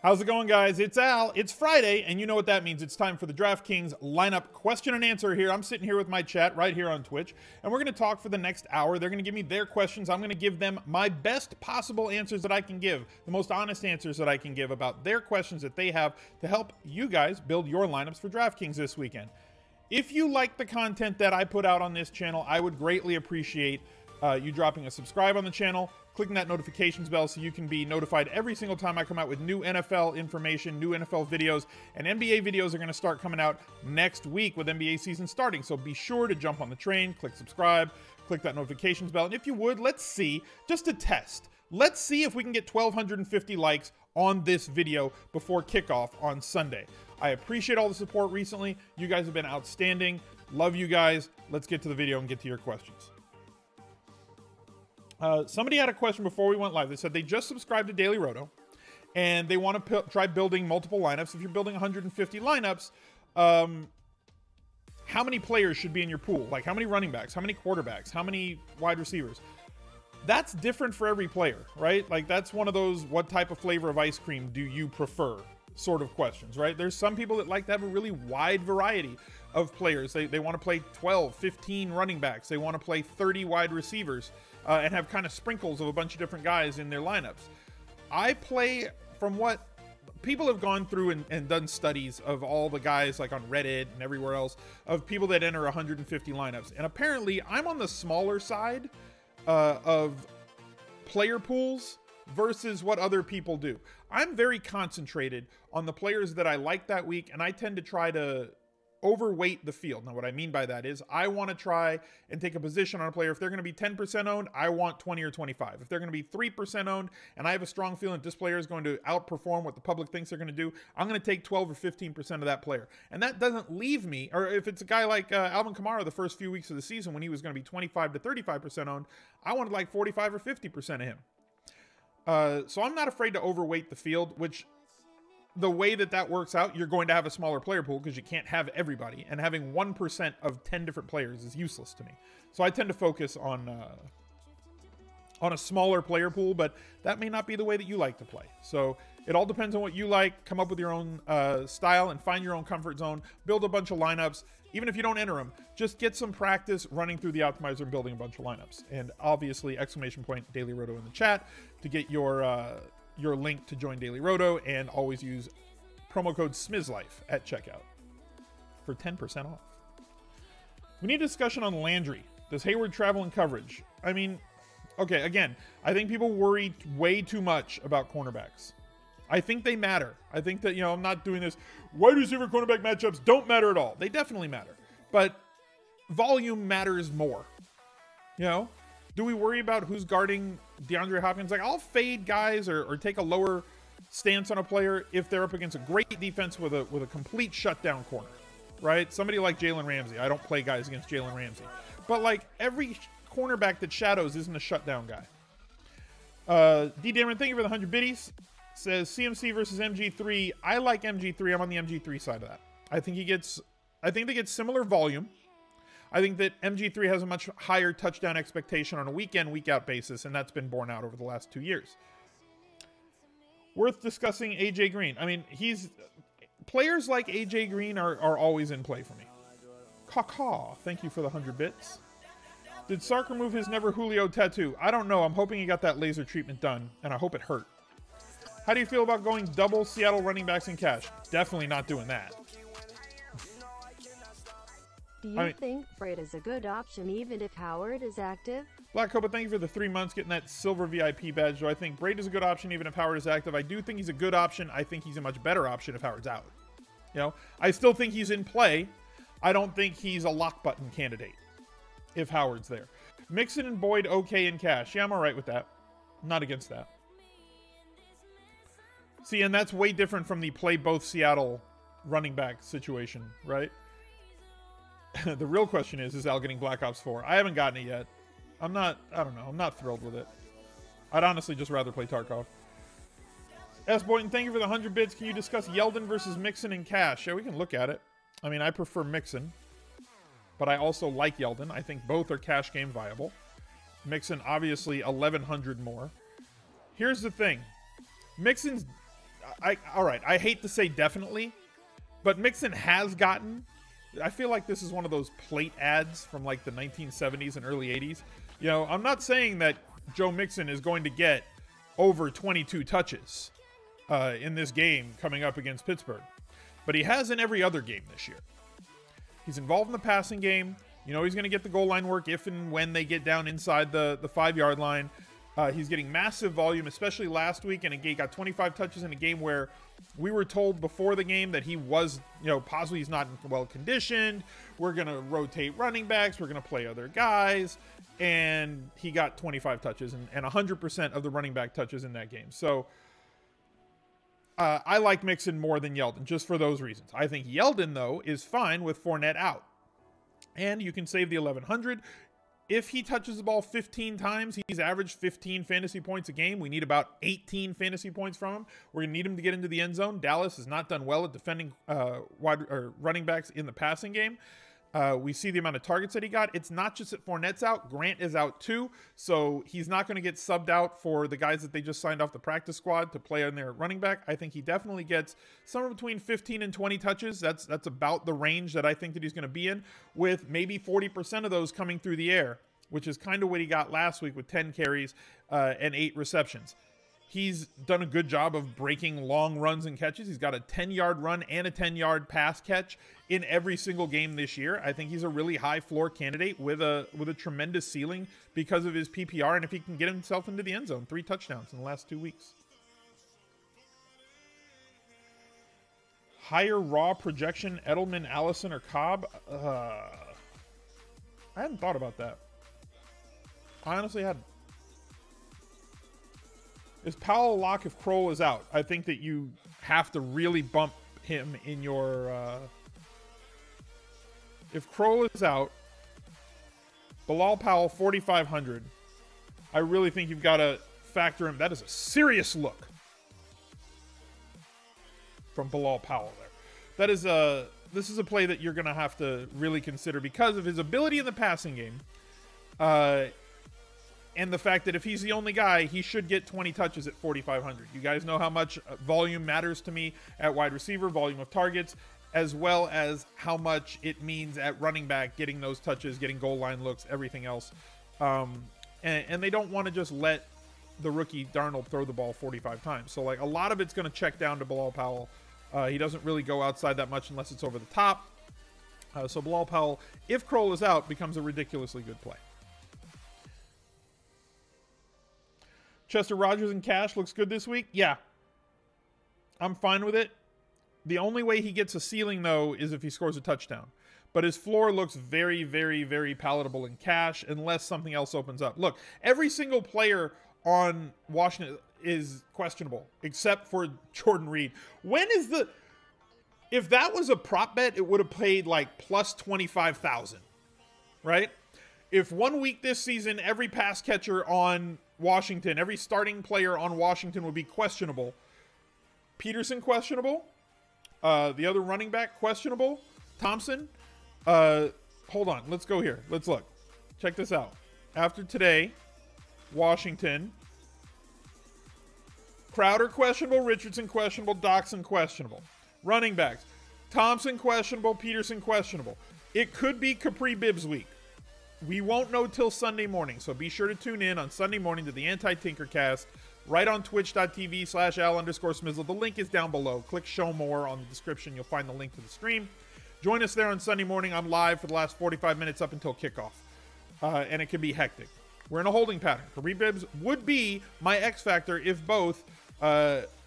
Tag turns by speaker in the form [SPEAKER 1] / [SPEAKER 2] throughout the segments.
[SPEAKER 1] How's it going, guys? It's Al. It's Friday, and you know what that means. It's time for the DraftKings lineup question and answer here. I'm sitting here with my chat right here on Twitch, and we're going to talk for the next hour. They're going to give me their questions. I'm going to give them my best possible answers that I can give, the most honest answers that I can give about their questions that they have to help you guys build your lineups for DraftKings this weekend. If you like the content that I put out on this channel, I would greatly appreciate you dropping a subscribe on the channel, clicking that notifications bell so you can be notified every single time I come out with new NFL information, new NFL videos, and NBA videos are going to start coming out next week with NBA season starting. So be sure to jump on the train, click subscribe, click that notifications bell. And if you would, let's see, just to test, let's see if we can get 1,250 likes on this video before kickoff on Sunday. I appreciate all the support recently. You guys have been outstanding. Love you guys. Let's get to the video and get to your questions. Somebody had a question before we went live. They said they just subscribed to Daily Roto and they want to try building multiple lineups. If you're building 150 lineups, how many players should be in your pool? Like how many running backs, how many quarterbacks, how many wide receivers? That's different for every player, right? Like that's one of those, what type of flavor of ice cream do you prefer sort of questions, right? There's some people that like to have a really wide variety of players. They want to play 12, 15 running backs. They want to play 30 wide receivers. And have kind of sprinkles of a bunch of different guys in their lineups. I play from what people have gone through and done studies of all the guys like on Reddit and everywhere else of people that enter 150 lineups. And apparently I'm on the smaller side of player pools versus what other people do. I'm very concentrated on the players that I like that week, and I tend to try to overweight the field. Now, what I mean by that is I want to try and take a position on a player. If they're going to be 10% owned, I want 20 or 25. If they're going to be 3% owned and I have a strong feeling that this player is going to outperform what the public thinks they're going to do, I'm going to take 12 or 15% of that player. And that doesn't leave me, or if it's a guy like Alvin Kamara the first few weeks of the season when he was going to be 25 to 35% owned, I wanted like 45 or 50% of him. So I'm not afraid to overweight the field, which the way that works out, you're going to have a smaller player pool because you can't have everybody, and having 1% of 10 different players is useless to me. So I tend to focus on a smaller player pool, but that may not be the way that you like to play. So it all depends on what you like. Come up with your own style and find your own comfort zone. Build a bunch of lineups. Even if you don't enter them, just get some practice running through the optimizer and building a bunch of lineups. And obviously, ! Daily Roto in the chat to get your link to join Daily Roto, and always use promo code SMIZLIFE at checkout for 10% off. We need a discussion on Landry. Does Hayward travel in coverage? I mean, okay, again, I think people worry way too much about cornerbacks. I think they matter. I think that, I'm not doing this. Wide receiver cornerback matchups don't matter at all. They definitely matter. But volume matters more. Do we worry about who's guarding DeAndre Hopkins? Like, I'll fade guys or take a lower stance on a player if they're up against a great defense with a complete shutdown corner, right? Somebody like Jalen Ramsey. I don't play guys against Jalen Ramsey. But, like, every cornerback that shadows isn't a shutdown guy. D. Dameron, thank you for the 100 biddies. Says CMC versus MG3. I like MG3. I'm on the MG3 side of that. I think they get similar volume. I think that MG3 has a much higher touchdown expectation on a week-in, week-out basis, and that's been borne out over the last 2 years. Worth discussing AJ Green. I mean, players like AJ Green are always in play for me. Caw, thank you for the 100 bits. Did Sark remove his Never Julio tattoo? I don't know. I'm hoping he got that laser treatment done, and I hope it hurt. How do you feel about going double Seattle running backs in cash? Definitely not doing that.
[SPEAKER 2] Do you think Freight is a good option even if Howard is active?
[SPEAKER 1] Black Copa, thank you for the 3 months getting that silver VIP badge. Do I think Braid is a good option even if Howard is active? I do think he's a good option. I think he's a much better option if Howard's out. I still think he's in play. I don't think he's a lock button candidate if Howard's there. Mixon and Boyd okay in cash. Yeah, I'm all right with that. I'm not against that. See, and that's way different from the play both Seattle running back situation, right? The real question is Al getting Black Ops 4? I haven't gotten it yet. I don't know. I'm not thrilled with it. I'd honestly just rather play Tarkov. S. Boynton, thank you for the 100 bits. Can you discuss Yeldon versus Mixon in cash? Yeah, we can look at it. I mean, I prefer Mixon, but I also like Yeldon. I think both are cash game viable. Mixon, obviously, 1,100 more. Here's the thing. Mixon's all right, I hate to say definitely, but Mixon has gotten, I feel like this is one of those plate ads from like the 1970s and early 80s. You know, I'm not saying that Joe Mixon is going to get over 22 touches in this game coming up against Pittsburgh, but he has in every other game this year. He's involved in the passing game. You know, he's going to get the goal line work if and when they get down inside the 5-yard line. He's getting massive volume, especially last week, and he got 25 touches in a game where we were told before the game that he was, you know, possibly he's not well conditioned. We're going to rotate running backs. We're going to play other guys. And he got 25 touches and 100% of the running back touches in that game. So I like Mixon more than Yeldon just for those reasons. I think Yeldon, though, is fine with Fournette out. And you can save the 1,100. If he touches the ball 15 times, he's averaged 15 fantasy points a game. We need about 18 fantasy points from him. We're going to need him to get into the end zone. Dallas has not done well at defending running backs in the passing game. We see the amount of targets that he got. It's not just that Fournette's out. Grant is out too. So he's not going to get subbed out for the guys that they just signed off the practice squad to play on their running back. I think he definitely gets somewhere between 15 and 20 touches. That's about the range that I think that he's going to be in, with maybe 40% of those coming through the air, which is kind of what he got last week with 10 carries and 8 receptions. He's done a good job of breaking long runs and catches. He's got a 10-yard run and a 10-yard pass catch in every single game this year. I think he's a really high floor candidate with a tremendous ceiling because of his PPR, and if he can get himself into the end zone, 3 touchdowns in the last 2 weeks. Higher raw projection, Edelman, Allison, or Cobb? I hadn't thought about that. I honestly hadn't. Is Powell a lock if Kroll is out? I think that you have to really bump him in your... if Kroll is out, Bilal Powell, 4,500. I really think you've got to factor him. That is a serious look from Bilal Powell there. That is this is a play that you're going to have to really consider because of his ability in the passing game. And the fact that if he's the only guy, he should get 20 touches at 4,500. You guys know how much volume matters to me at wide receiver, volume of targets, as well as how much it means at running back, getting those touches, getting goal line looks, everything else. And they don't want to just let the rookie Darnold throw the ball 45 times. So, like, a lot of it's going to check down to Bilal Powell. He doesn't really go outside that much unless it's over the top. So Bilal Powell, if Kroll is out, becomes a ridiculously good play. Chester Rogers in cash looks good this week. Yeah. I'm fine with it. The only way he gets a ceiling, though, is if he scores a touchdown. But his floor looks very, very, very palatable in cash unless something else opens up. Look, every single player on Washington is questionable except for Jordan Reed. When is the... If that was a prop bet, it would have paid like plus 25,000, right? If 1 week this season, every pass catcher on Washington, every starting player on Washington would be questionable. Peterson questionable. The other running back questionable. Thompson. Hold on. Let's go here. Let's look. Check this out. After today, Washington. Crowder questionable. Richardson questionable. Doxson questionable. Running backs. Thompson questionable. Peterson questionable. It could be KAPRI BIBBS week. We won't know till Sunday morning, so be sure to tune in on Sunday morning to the Anti-Tinkercast right on twitch.tv/Al_Smizzle. The link is down below. Click show more on the description. You'll find the link to the stream. Join us there on Sunday morning. I'm live for the last 45 minutes up until kickoff, and it can be hectic. We're in a holding pattern. KAPRI BIBBS would be my X factor if both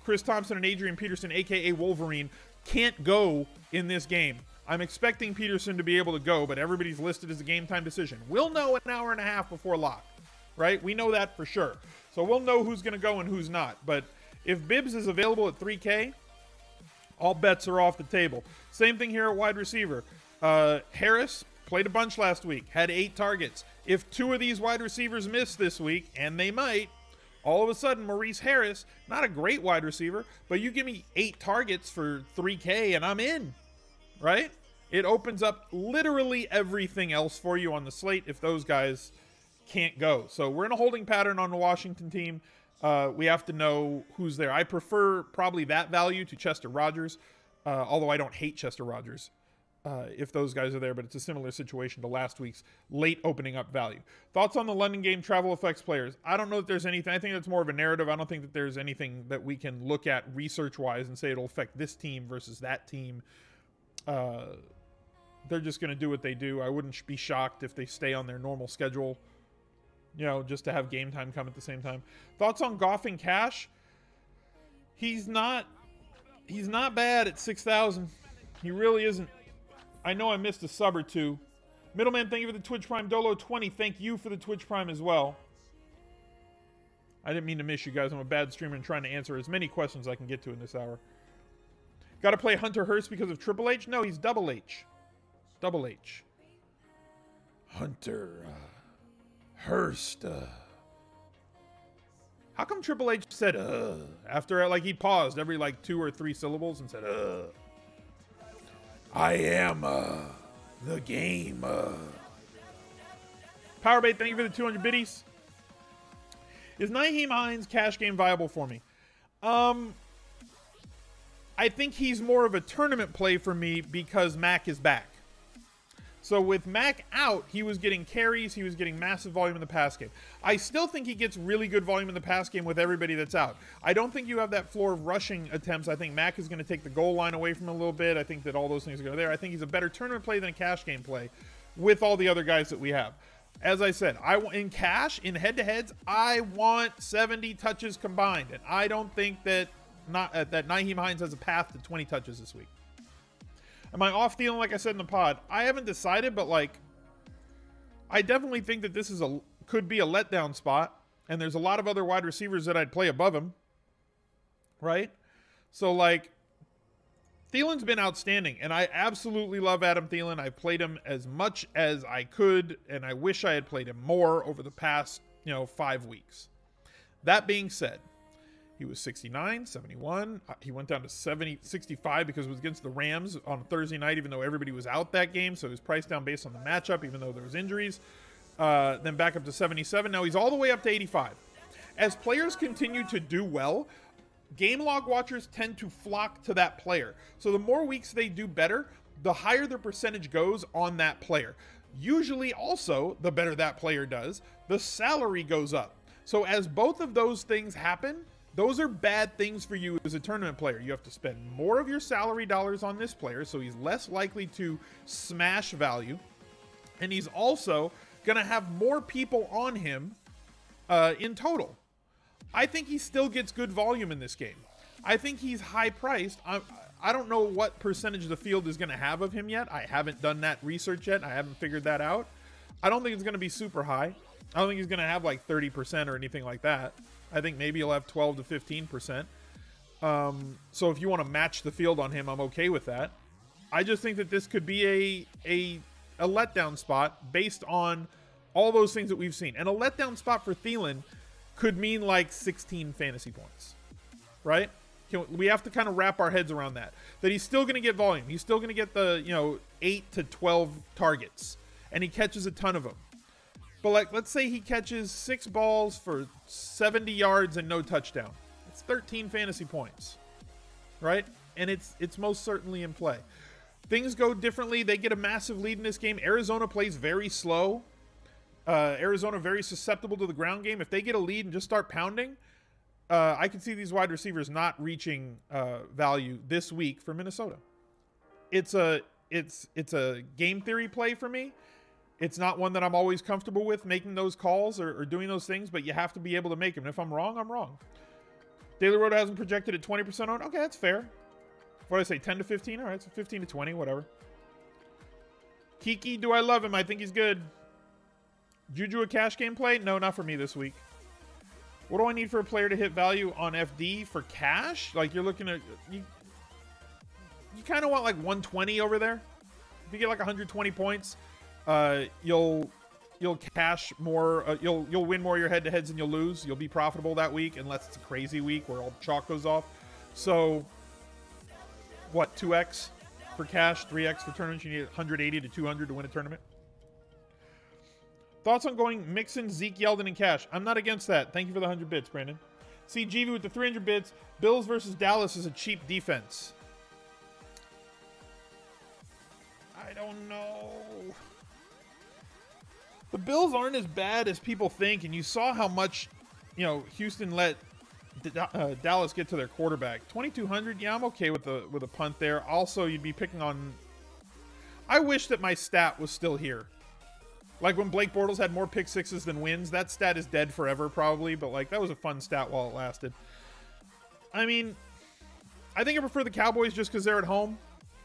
[SPEAKER 1] Chris Thompson and Adrian Peterson, a.k.a. Wolverine, can't go in this game. I'm expecting Peterson to be able to go, but everybody's listed as a game time decision. We'll know an hour and a half before lock, right? We know that for sure. So we'll know who's going to go and who's not. But if BIBBS is available at 3K, all bets are off the table. Same thing here at wide receiver. Harris played a bunch last week, had 8 targets. If 2 of these wide receivers miss this week, and they might, all of a sudden, Maurice Harris, not a great wide receiver, but you give me 8 targets for 3K and I'm in. Right? It opens up literally everything else for you on the slate if those guys can't go. So we're in a holding pattern on the Washington team. We have to know who's there. I prefer probably that value to Chester Rogers, although I don't hate Chester Rogers if those guys are there, but it's a similar situation to last week's late opening up value. Thoughts on the London game travel effects players? I don't know if there's anything. I think that's more of a narrative. I don't think that there's anything that we can look at research-wise and say it'll affect this team versus that team. They're just going to do what they do. I wouldn't be shocked if they stay on their normal schedule, you know, just to have game time come at the same time. Thoughts on Goff and Cash? He's not bad at 6,000. He really isn't. I know I missed a sub or two. Middleman, thank you for the Twitch Prime. Dolo20, thank you for the Twitch Prime as well. I didn't mean to miss you guys. I'm a bad streamer and trying to answer as many questions as I can get to in this hour. Got to play Hunter Hearst because of Triple H? No, he's Double H. Double H. Hunter Hearst. How come Triple H said after like he paused every like 2 or 3 syllables and said I am the game. Powerbait, thank you for the 200 biddies. Is Nyheim Hines cash game viable for me? I think he's more of a tournament play for me because Mac is back. So with Mac out, he was getting carries. He was getting massive volume in the pass game. I still think he gets really good volume in the pass game with everybody that's out. I don't think you have that floor of rushing attempts. I think Mac is going to take the goal line away from him a little bit. I think that all those things are going to there. I think he's a better tournament play than a cash game play with all the other guys that we have. As I said, in cash, in head-to-heads, I want 70 touches combined. And I don't think that that Nyheim Hines has a path to 20 touches this week. Am I off Thielen like I said in the pod? I haven't decided, but like, I definitely think that this is could be a letdown spot, and there's a lot of other wide receivers that I'd play above him, right? So like, Thielen's been outstanding, and I absolutely love Adam Thielen. I've played him as much as I could, and I wish I had played him more over the past, 5 weeks. That being said, he was 69, 71. He went down to 65 because it was against the Rams on Thursday night, even though everybody was out that game. So he was priced down based on the matchup, even though there was injuries. Then back up to 77. Now he's all the way up to 85. As players continue to do well, game log watchers tend to flock to that player. So the more weeks they do better, the higher their percentage goes on that player. Usually also, the better that player does, the salary goes up. So as both of those things happen, those are bad things for you as a tournament player. You have to spend more of your salary dollars on this player, so he's less likely to smash value. And he's also going to have more people on him in total. I think he still gets good volume in this game. I think he's high priced. I don't know what percentage of the field is going to have of him yet. I haven't done that research yet. I haven't figured that out. I don't think it's going to be super high. I don't think he's going to have like 30% or anything like that. I think maybe he'll have 12 to 15%. So if you want to match the field on him, I'm okay with that. I just think that this could be a letdown spot based on all those things that we've seen. And a letdown spot for Thielen could mean like 16 fantasy points, right? We have to kind of wrap our heads around that. That he's still going to get volume. He's still going to get the, 8 to 12 targets. And he catches a ton of them. But like, let's say he catches 6 balls for 70 yards and no touchdown. It's 13 fantasy points, right? And it's most certainly in play. Things go differently. They get a massive lead in this game. Arizona plays very slow. Arizona very susceptible to the ground game. If they get a lead and just start pounding, I can see these wide receivers not reaching value this week for Minnesota. It's a game theory play for me. It's not one that I'm always comfortable with making those calls or doing those things, but you have to be able to make them. And if I'm wrong, I'm wrong. Daily Road hasn't projected at 20% on. Okay, that's fair. What did I say, 10 to 15? All right, so 15 to 20, whatever. KEKE, do I love him? I think he's good. Juju a cash game play? No, not for me this week. What do I need for a player to hit value on FD for cash? Like you're looking at... You kind of want like 120 over there. If you get like 120 points... you'll cash more, you'll win more of your head-to-heads than you'll lose. You'll be profitable that week unless it's a crazy week where all the chalk goes off. So what, 2x for cash, 3x for tournaments? You need 180 to 200 to win a tournament. Thoughts on going Mixon, Zeke, Yeldon, and cash? I'm not against that. Thank you for the 100 bits, Brandon. CGV with the 300 bits. Bills versus Dallas is a cheap defense. I don't know. The Bills aren't as bad as people think, and you saw how much, you know, Houston let Dallas get to their quarterback. 2,200, yeah, I'm okay with a punt there. Also, you'd be picking on... I wish that my stat was still here. Like when Blake Bortles had more pick sixes than wins, that stat is dead forever probably, but like that was a fun stat while it lasted. I mean, I think I prefer the Cowboys just because they're at home.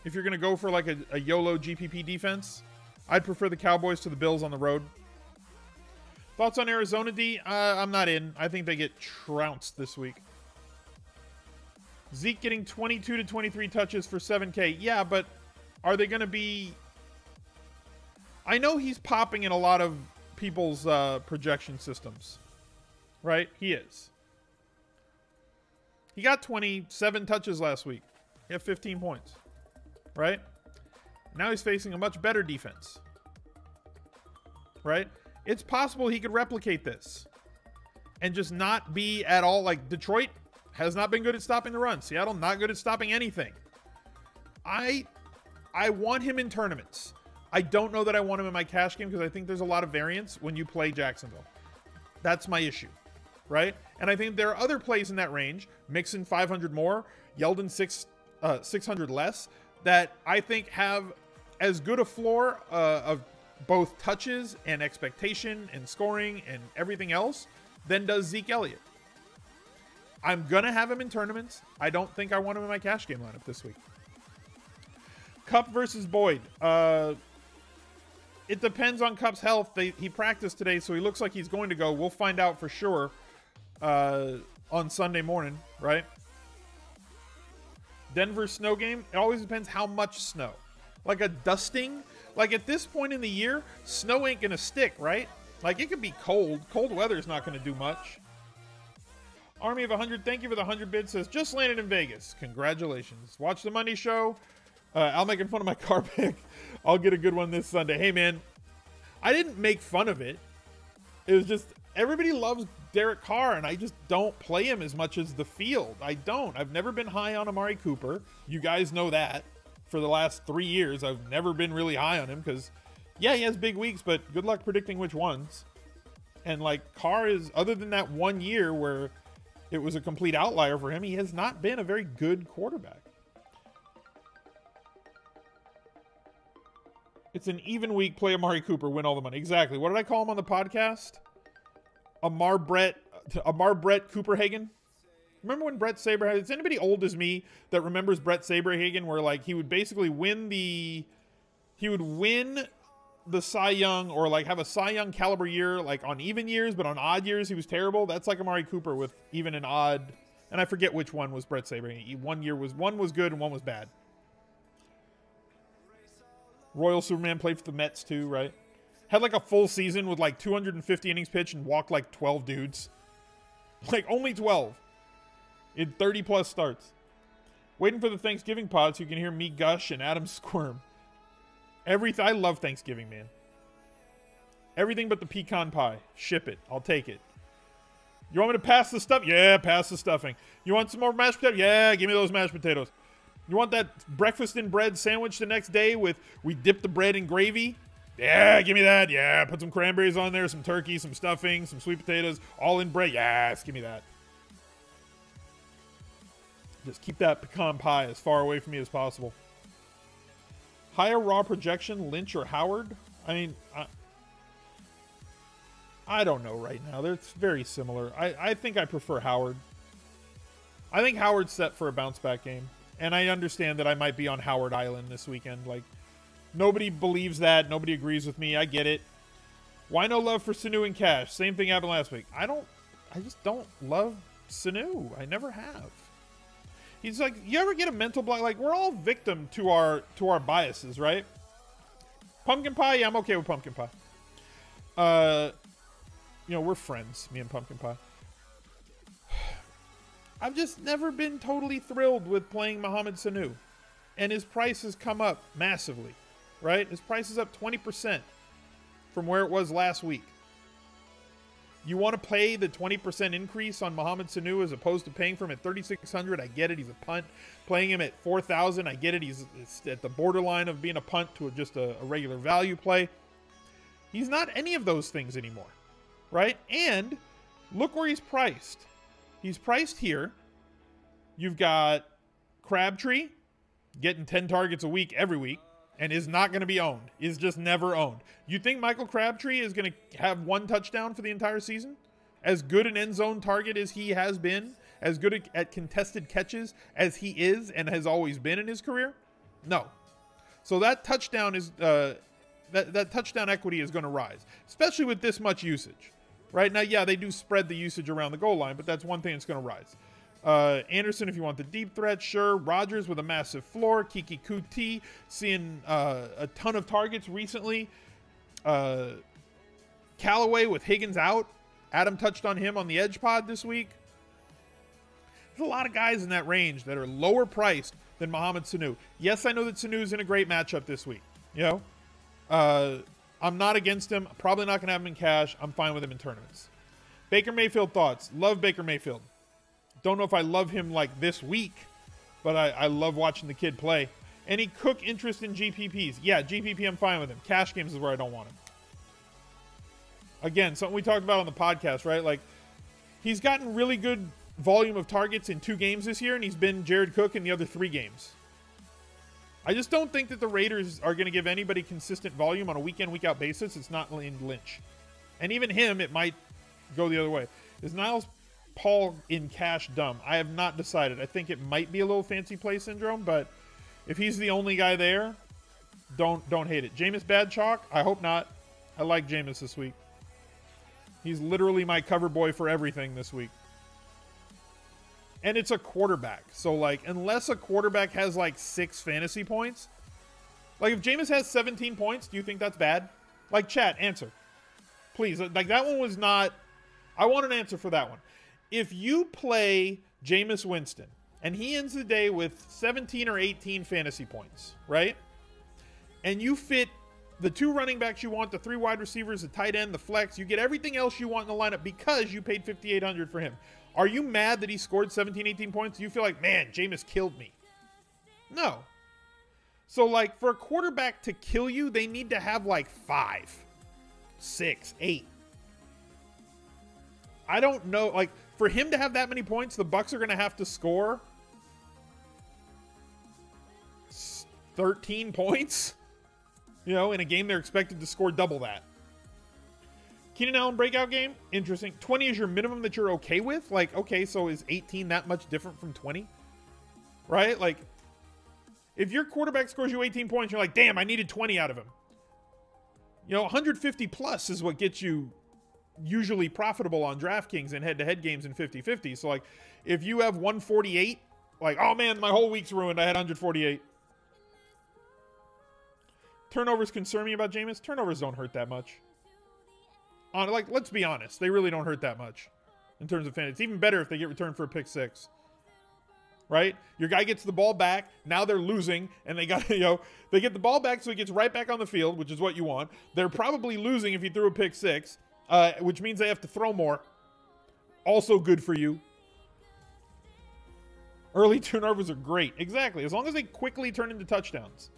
[SPEAKER 1] If you're going to go for like a YOLO GPP defense, I'd prefer the Cowboys to the Bills on the road. Thoughts on Arizona, D? I'm not in. I think they get trounced this week. Zeke getting 22 to 23 touches for 7K. Yeah, but are they going to be... I know he's popping in a lot of people's projection systems, right? He is. He got 27 touches last week. He had 15 points, right? Now he's facing a much better defense, right? It's possible he could replicate this and just not be at all like Detroit has not been good at stopping the run. Seattle not good at stopping anything. I want him in tournaments. I don't know that I want him in my cash game because I think there's a lot of variance when you play Jacksonville. That's my issue, right? And I think there are other plays in that range, Mixon 500 more, Yeldon 600 less, that I think have as good a floor of both touches and expectation and scoring and everything else than does Zeke Elliott. I'm going to have him in tournaments. I don't think I want him in my cash game lineup this week. Kupp versus Boyd. It depends on Kupp's health. He practiced today, so he looks like he's going to go. We'll find out for sure on Sunday morning, right? Denver snow game. It always depends how much snow. Like a dusting. Like at this point in the year, snow ain't going to stick, right? Like it could be cold. Cold weather is not going to do much. Army of 100, thank you for the 100 bits. Says, just landed in Vegas. Congratulations. Watch the Money Show. Al making fun of my car pick. I'll get a good one this Sunday. Hey, man, I didn't make fun of it. It was just everybody loves Derek Carr, and I just don't play him as much as the field. I don't. I've never been high on Amari Cooper. You guys know that. For the last 3 years, I've never been really high on him because, yeah, he has big weeks, but good luck predicting which ones. And, like, Carr is, other than that 1 year where it was a complete outlier for him, he has not been a very good quarterback. It's an even week. Play Amari Cooper, win all the money. Exactly. What did I call him on the podcast? Amar Brett Cooperhagen. Remember when Brett Saberhagen? Is anybody old as me that remembers Brett Saberhagen, where like he would basically win the Cy Young, or like have a Cy Young caliber year, like on even years, but on odd years he was terrible. That's like Amari Cooper with even and odd. And I forget which one was Brett Saberhagen. One was good and one was bad. Royal Superman played for the Mets too, right? Had like a full season with like 250 innings pitched and walked like 12 dudes. Like only 12 in 30 plus starts. Waiting for the Thanksgiving pod so you can hear me gush and Adam squirm. I love Thanksgiving, man. Everything but the pecan pie. Ship it. I'll take it. You want me to pass the stuff? Yeah, pass the stuffing. You want some more mashed potatoes? Yeah, give me those mashed potatoes. You want that breakfast in bread sandwich the next day with we dip the bread in gravy? Yeah, give me that. Yeah, put some cranberries on there, some turkey, some stuffing, some sweet potatoes, all in bread. Yes, give me that. Just keep that pecan pie as far away from me as possible. Higher raw projection, Lynch or Howard? I mean, I don't know right now. They're very similar. I think I prefer Howard. I think Howard's set for a bounce back game. And I understand that I might be on Howard Island this weekend. Like, nobody believes that. Nobody agrees with me. I get it. Why no love for Sanu and Cash? Same thing happened last week. I just don't love Sanu. I never have. He's like, you ever get a mental block? Like, we're all victim to our biases, right? Pumpkin pie? Yeah, I'm okay with pumpkin pie. You know, we're friends, me and pumpkin pie. I've just never been totally thrilled with playing Mohamed Sanu. And his price has come up massively, right? His price is up 20% from where it was last week. You want to pay the 20% increase on Mohamed Sanu as opposed to paying for him at 3,600. I get it. He's a punt. Playing him at 4,000. I get it. He's at the borderline of being a punt to just a regular value play. He's not any of those things anymore, right? And look where he's priced. He's priced here. You've got Crabtree getting 10 targets a week every week and is not going to be owned. Is just never owned. You think Michael Crabtree is going to have 1 touchdown for the entire season? As good an end zone target as he has been? As good at contested catches as he is and has always been in his career? No. So that touchdown is that touchdown equity is going to rise, especially with this much usage. Right now, yeah, they do spread the usage around the goal line, but that's one thing that's going to rise. Anderson, if you want the deep threat, sure. Rodgers with a massive floor. KEKE, COUTEE, seeing a ton of targets recently. Callaway with Higgins out. Adam touched on him on the Edge Pod this week. There's a lot of guys in that range that are lower priced than Mohamed Sanu. Yes, I know that Sanu's in a great matchup this week. You know, I'm not against him. Probably not going to have him in cash. I'm fine with him in tournaments. Baker Mayfield thoughts. Love Baker Mayfield. Don't know if I love him like this week, but I love watching the kid play. Any Cook interest in GPPs? Yeah, GPP I'm fine with him. Cash games is where I don't want him. Again, something we talked about on the podcast, right? Like, he's gotten really good volume of targets in 2 games this year, and he's been Jared Cook in the other 3 games. I just don't think that the Raiders are going to give anybody consistent volume on a week-in, week-out basis. It's not Lynch. And even him, it might go the other way. Is Niles Paul in cash dumb? I have not decided. I think it might be a little fancy play syndrome, but if he's the only guy there, don't hate it. Jameis bad chalk? I hope not. I like Jameis this week. He's literally my cover boy for everything this week. And it's a quarterback. So, like, unless a quarterback has, like, 6 fantasy points, like, if Jameis has 17 points, do you think that's bad? Like, chat, answer. Please. Like, that one was not... I want an answer for that one. If you play Jameis Winston, and he ends the day with 17 or 18 fantasy points, right? And you fit the 2 running backs you want, the 3 wide receivers, the tight end, the flex, you get everything else you want in the lineup because you paid $5,800 for him. Are you mad that he scored 17, 18 points? Do you feel like, man, Jameis killed me? No. So, like, for a quarterback to kill you, they need to have, like, 5, 6, 8. I don't know. Like, for him to have that many points, the Bucs are going to have to score 13 points, you know, in a game they're expected to score double that. Keenan Allen breakout game, interesting. 20 is your minimum that you're okay with? Like, okay, so is 18 that much different from 20? Right? Like, if your quarterback scores you 18 points, you're like, damn, I needed 20 out of him. You know, 150 plus is what gets you usually profitable on DraftKings and head-to-head games in 50-50. So, like, if you have 148, like, oh, man, my whole week's ruined. I had 148. Turnovers concern me about Jameis. Turnovers don't hurt that much. Like, let's be honest. They really don't hurt that much in terms of fantasy. It's even better if they get returned for a pick 6. Right? Your guy gets the ball back. Now they're losing, and they got, you know, they get the ball back so he gets right back on the field, which is what you want. They're probably losing if he threw a pick 6, which means they have to throw more. Also good for you. Early turnovers are great. Exactly. As long as they quickly turn into touchdowns.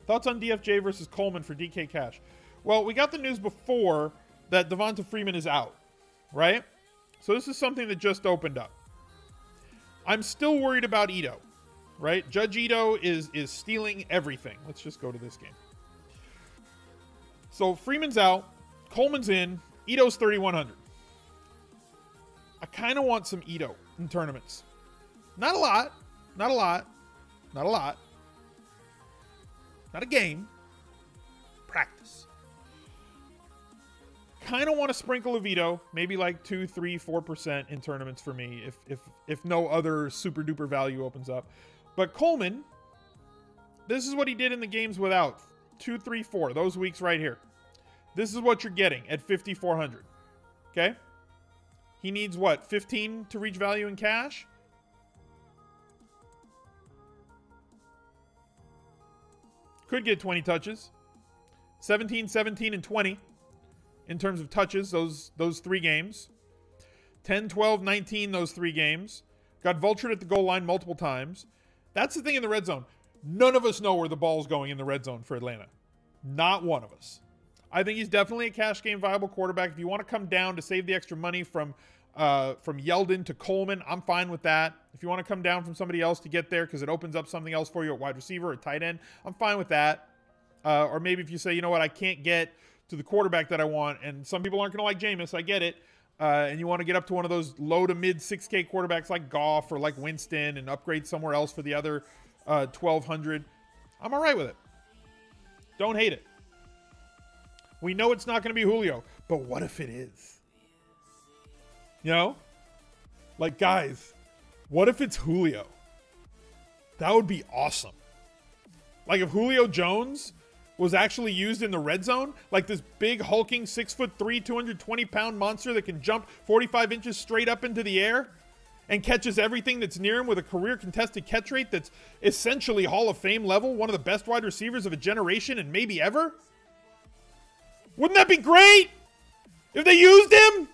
[SPEAKER 1] Thoughts on DFJ versus Coleman for DK Cash? Well, we got the news before that Devonta Freeman is out, right? So this is something that just opened up. I'm still worried about Ito, right? Judge Ito is stealing everything. Let's just go to this game. So Freeman's out. Coleman's in. Ito's 3,100. I kind of want some Ito in tournaments. Not a lot. Not a lot. Not a lot. Not a game. Practice. Kind of want to sprinkle a Ito, maybe like 2, 3, 4% in tournaments for me if no other super duper value opens up. But Coleman, this is what he did in the games without 2, 3, 4, those weeks right here. This is what you're getting at 5,400. Okay? He needs what, 15 to reach value in cash? Could get 20 touches. 17, 17, and 20. in terms of touches, those 3 games. 10, 12, 19, those 3 games. Got vultured at the goal line multiple times. That's the thing in the red zone. None of us know where the ball's going in the red zone for Atlanta. Not one of us. I think he's definitely a cash game viable quarterback. If you want to come down to save the extra money from Yeldon to Coleman, I'm fine with that. If you want to come down from somebody else to get there because it opens up something else for you at wide receiver or tight end, I'm fine with that. Or maybe if you say, you know what, I can't get to the quarterback that I want, and some people aren't going to like Jameis, I get it, and you want to get up to one of those low to mid 6K quarterbacks like Goff or like Winston and upgrade somewhere else for the other 1,200, I'm all right with it. Don't hate it. We know it's not going to be Julio, but what if it is? You know? Like, guys, what if it's Julio? That would be awesome. Like, if Julio Jones was actually used in the red zone, like this big hulking 6'3", 220-pound monster that can jump 45 inches straight up into the air and catches everything that's near him with a career contested catch rate that's essentially Hall of Fame level, one of the best wide receivers of a generation and maybe ever? Wouldn't that be great? If they used him?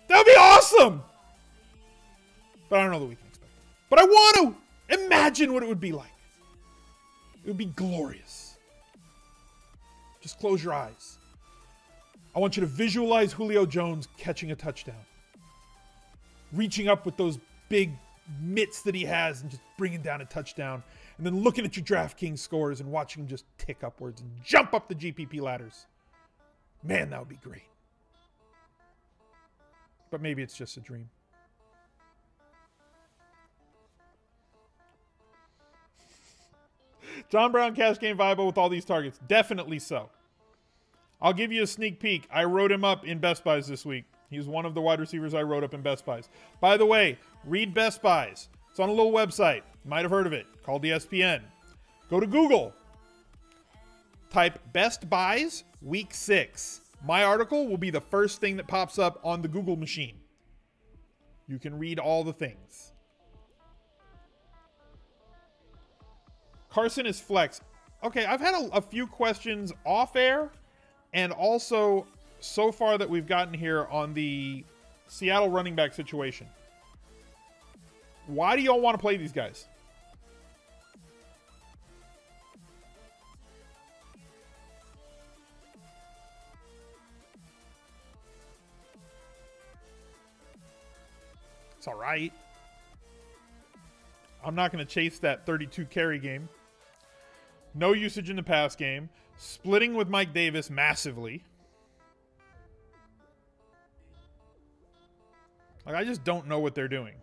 [SPEAKER 1] That would be awesome. But I don't know that we can expect it. But I want to. Imagine what it would be like. It would be glorious. Just close your eyes. I want you to visualize Julio Jones catching a touchdown. Reaching up with those big mitts that he has and just bringing down a touchdown. And then looking at your DraftKings scores and watching him just tick upwards and jump up the GPP ladders. Man, that would be great. But maybe it's just a dream. John Brown, cash game viable with all these targets. Definitely so. I'll give you a sneak peek. I wrote him up in Best Buys this week. He's one of the wide receivers I wrote up in Best Buys. By the way, read Best Buys. It's on a little website. You might have heard of it. Called ESPN. Go to Google. Type Best Buys Week 6. My article will be the first thing that pops up on the Google machine. You can read all the things. Carson is flex. Okay, I've had a few questions off air and also so far that we've gotten here on the Seattle running back situation. Why do y'all want to play these guys? It's all right. I'm not going to chase that 32 carry game. No usage in the pass game. Splitting with Mike Davis massively. Like, I just don't know what they're doing.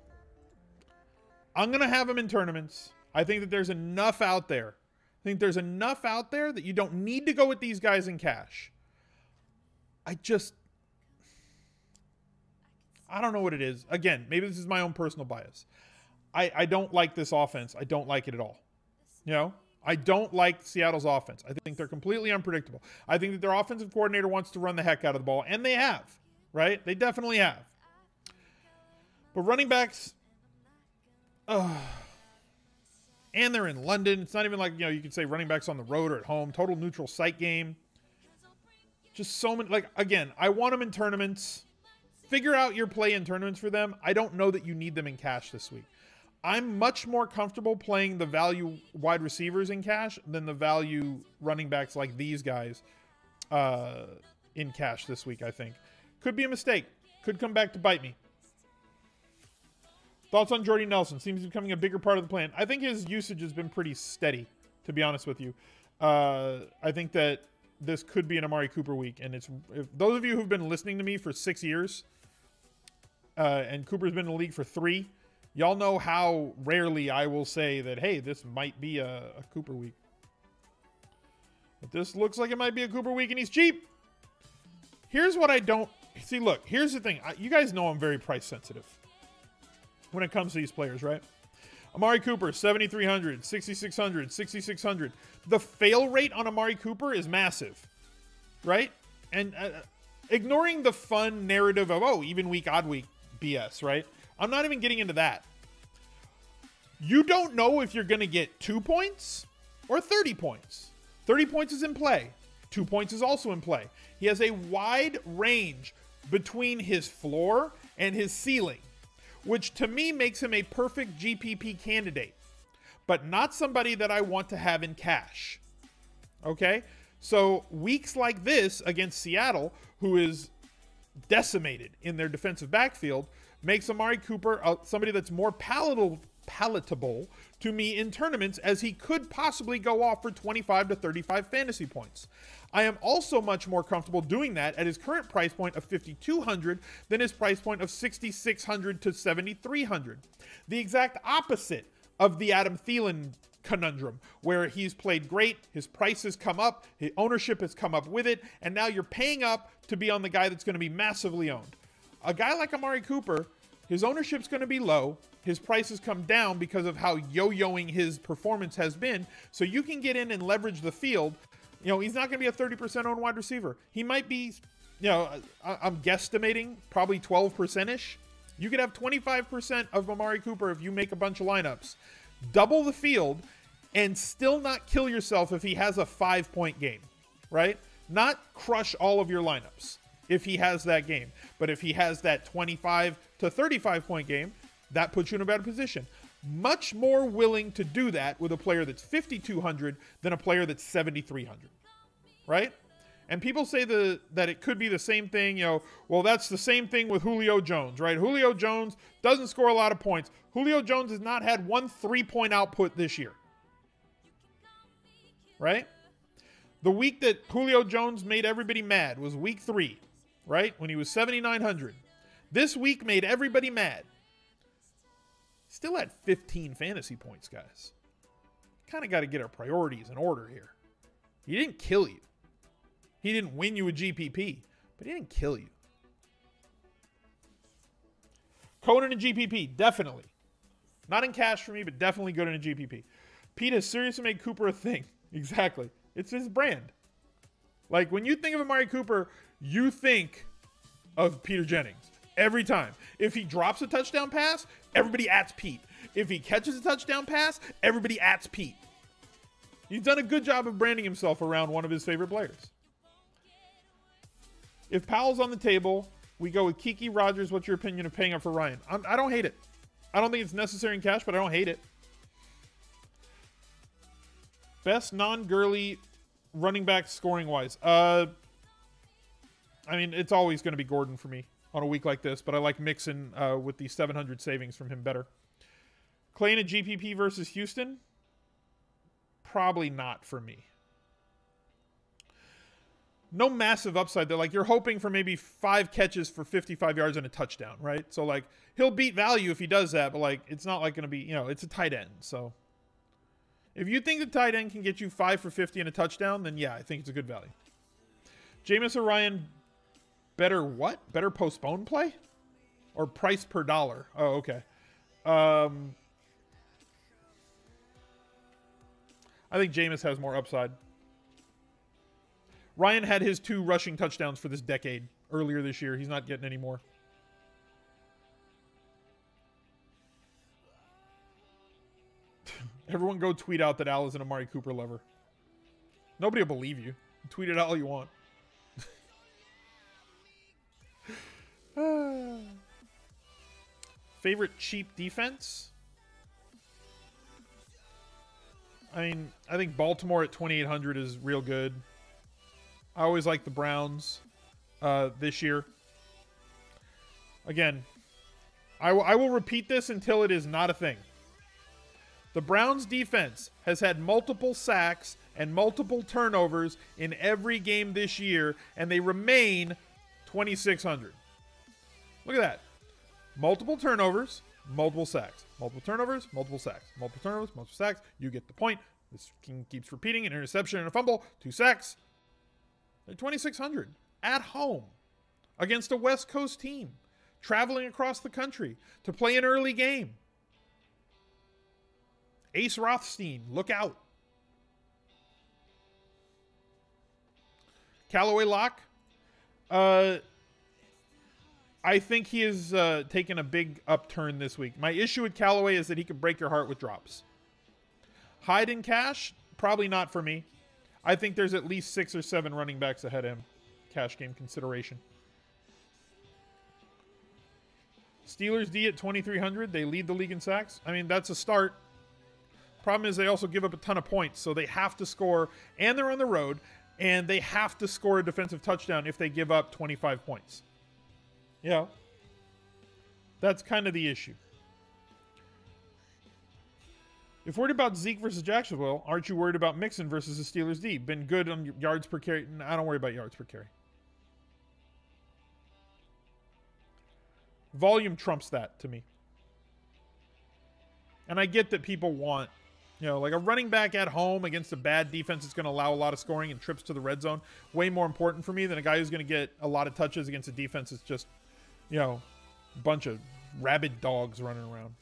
[SPEAKER 1] I'm going to have them in tournaments. I think that there's enough out there. I think there's enough out there that you don't need to go with these guys in cash. I don't know what it is. Again, maybe this is my own personal bias. I don't like this offense. I don't like it at all. You know? I don't like Seattle's offense. I think they're completely unpredictable. I think that their offensive coordinator wants to run the heck out of the ball, and they have, right? They definitely have. But running backs, and they're in London. It's not even like, you know, you could say running backs on the road or at home. Total neutral site game. Just so many, like, again, I want them in tournaments. Figure out your play in tournaments for them. I don't know that you need them in cash this week. I'm much more comfortable playing the value wide receivers in cash than the value running backs like these guys in cash this week, I think. Could be a mistake. Could come back to bite me. Thoughts on Jordy Nelson? Seems to be becoming a bigger part of the plan. I think his usage has been pretty steady, to be honest with you. I think that this could be an Amari Cooper week. And if those of you who've been listening to me for 6 years, and Cooper's been in the league for 3, y'all know how rarely I will say that, hey, this might be a Cooper week. But this looks like it might be a Cooper week, and he's cheap. Here's what I don't... See, look, here's the thing. You guys know I'm very price sensitive when it comes to these players, right? Amari Cooper, 7,300, 6,600, 6,600. The fail rate on Amari Cooper is massive, right? And ignoring the fun narrative of, oh, even week, odd week BS, right? I'm not even getting into that. You don't know if you're going to get 2 points or 30 points. 30 points is in play. 2 points is also in play. He has a wide range between his floor and his ceiling, which to me makes him a perfect GPP candidate, but not somebody that I want to have in cash. Okay? So weeks like this against Seattle, who is decimated in their defensive backfield, makes Amari Cooper somebody that's more palatable to me in tournaments, as he could possibly go off for 25 to 35 fantasy points. I am also much more comfortable doing that at his current price point of $5,200 than his price point of $6,600 to $7,300. The exact opposite of the Adam Thielen conundrum, where he's played great, his price has come up, his ownership has come up with it, and now you're paying up to be on the guy that's going to be massively owned. A guy like Amari Cooper, his ownership's going to be low, his price has come down because of how yo-yoing his performance has been, so you can get in and leverage the field. You know, he's not going to be a 30% owned wide receiver. He might be, you know, I'm guesstimating probably 12%-ish. You could have 25% of Amari Cooper if you make a bunch of lineups. Double the field and still not kill yourself if he has a 5-point game, right? Not crush all of your lineups if he has that game. But if he has that 25 to 35-point game, that puts you in a better position. Much more willing to do that with a player that's 5,200 than a player that's 7,300, right? And people say that it could be the same thing, you know, well, that's the same thing with Julio Jones, right? Julio Jones doesn't score a lot of points. Julio Jones has not had one 3-point output this year, right? The week that Julio Jones made everybody mad was week 3, right? When he was 7,900. This week made everybody mad. Still had 15 fantasy points, guys. Kind of got to get our priorities in order here. He didn't kill you. He didn't win you a GPP, but he didn't kill you. Conan and GPP, definitely. Not in cash for me, but definitely good in a GPP. Pete has seriously made Cooper a thing. Exactly. It's his brand. Like, when you think of Amari Cooper, you think of Peter Jennings. Every time. If he drops a touchdown pass, everybody ats Pete. If he catches a touchdown pass, everybody ats Pete. He's done a good job of branding himself around one of his favorite players. If Powell's on the table, we go with KEKE. Rogers, what's your opinion of paying up for Ryan? I don't hate it. I don't think it's necessary in cash, but I don't hate it. Best non-girly running back scoring-wise. I mean, it's always going to be Gordon for me on a week like this, but I like Mixon with the 700 savings from him better. Clay in a GPP versus Houston? Probably not for me. No massive upside there. Like, you're hoping for maybe 5 catches for 55 yards and a touchdown, right? So, like, he'll beat value if he does that, but, like, it's not, like, going to be, you know, it's a tight end. So, if you think the tight end can get you 5 for 50 and a touchdown, then, yeah, I think it's a good value. Jameis or Ryan, better what? Better postpone play? Or price per dollar? Oh, okay. I think Jameis has more upside. Ryan had his 2 rushing touchdowns for this decade earlier this year. He's not getting any more. Everyone go tweet out that Al is an Amari Cooper lover. Nobody will believe you. Tweet it out all you want. Favorite cheap defense? I mean, I think Baltimore at 2,800 is real good. I always like the Browns this year. Again, I will repeat this until it is not a thing. The Browns defense has had multiple sacks and multiple turnovers in every game this year, and they remain 2,600. Look at that. Multiple turnovers, multiple sacks. Multiple turnovers, multiple sacks. Multiple turnovers, multiple sacks. You get the point. This keeps repeating. An interception and a fumble. 2 sacks. They're 2,600 at home against a West Coast team traveling across the country to play an early game. Ace Rothstein, look out. Callaway lock. I think he has taken a big upturn this week. My issue with Callaway is that he can break your heart with drops. Hyde in cash? Probably not for me. I think there's at least 6 or 7 running backs ahead of him. cash game consideration. Steelers D at 2,300. They lead the league in sacks. I mean, that's a start. Problem is they also give up a ton of points, so they have to score, and they're on the road, and they have to score a defensive touchdown if they give up 25 points. Yeah. That's kind of the issue. If worried about Zeke versus Jacksonville, aren't you worried about Mixon versus the Steelers D? Been good on yards per carry. I don't worry about yards per carry. Volume trumps that to me. And I get that people want, you know, like a running back at home against a bad defense that's going to allow a lot of scoring and trips to the red zone. Way more important for me than a guy who's going to get a lot of touches against a defense that's just, you know, a bunch of rabid dogs running around.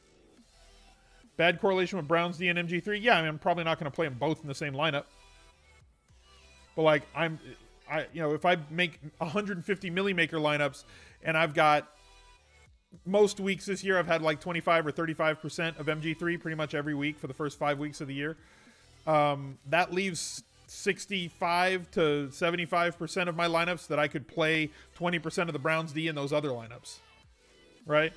[SPEAKER 1] Bad correlation with Browns D and MG3. Yeah, I mean, I'm probably not going to play them both in the same lineup. But like, you know, if I make 150 milli maker lineups and I've got most weeks this year, I've had like 25 or 35% of MG3 pretty much every week for the first 5 weeks of the year. That leaves 65 to 75% of my lineups that I could play 20% of the Browns D in those other lineups. Right?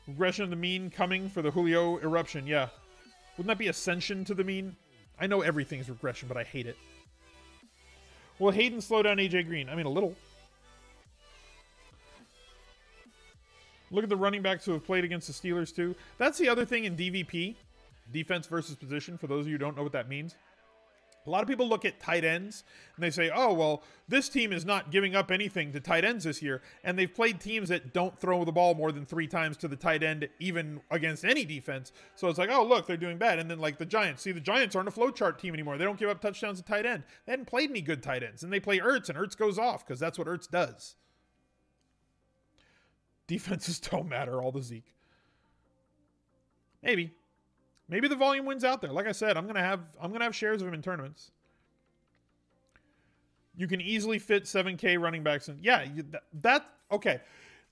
[SPEAKER 1] Regression of the mean coming for the Julio eruption. Yeah. Wouldn't that be ascension to the mean? I know everything's regression, but I hate it. Will Hayden slow down AJ Green? I mean, a little. Look at the running backs who have played against the Steelers, too. That's the other thing in DVP, defense versus position, for those of you who don't know what that means. A lot of people look at tight ends, and they say, oh, well, this team is not giving up anything to tight ends this year, and they've played teams that don't throw the ball more than 3 times to the tight end, even against any defense. So it's like, oh, look, they're doing bad. And then, like, the Giants. See, the Giants aren't a flowchart team anymore. They don't give up touchdowns to tight end. They hadn't played any good tight ends. And they play Ertz, and Ertz goes off, because that's what Ertz does. Defenses don't matter, all the Zeke. Maybe. Maybe the volume wins out there. Like I said, I'm gonna have shares of him in tournaments. You can easily fit 7K running backs in. Yeah, that okay.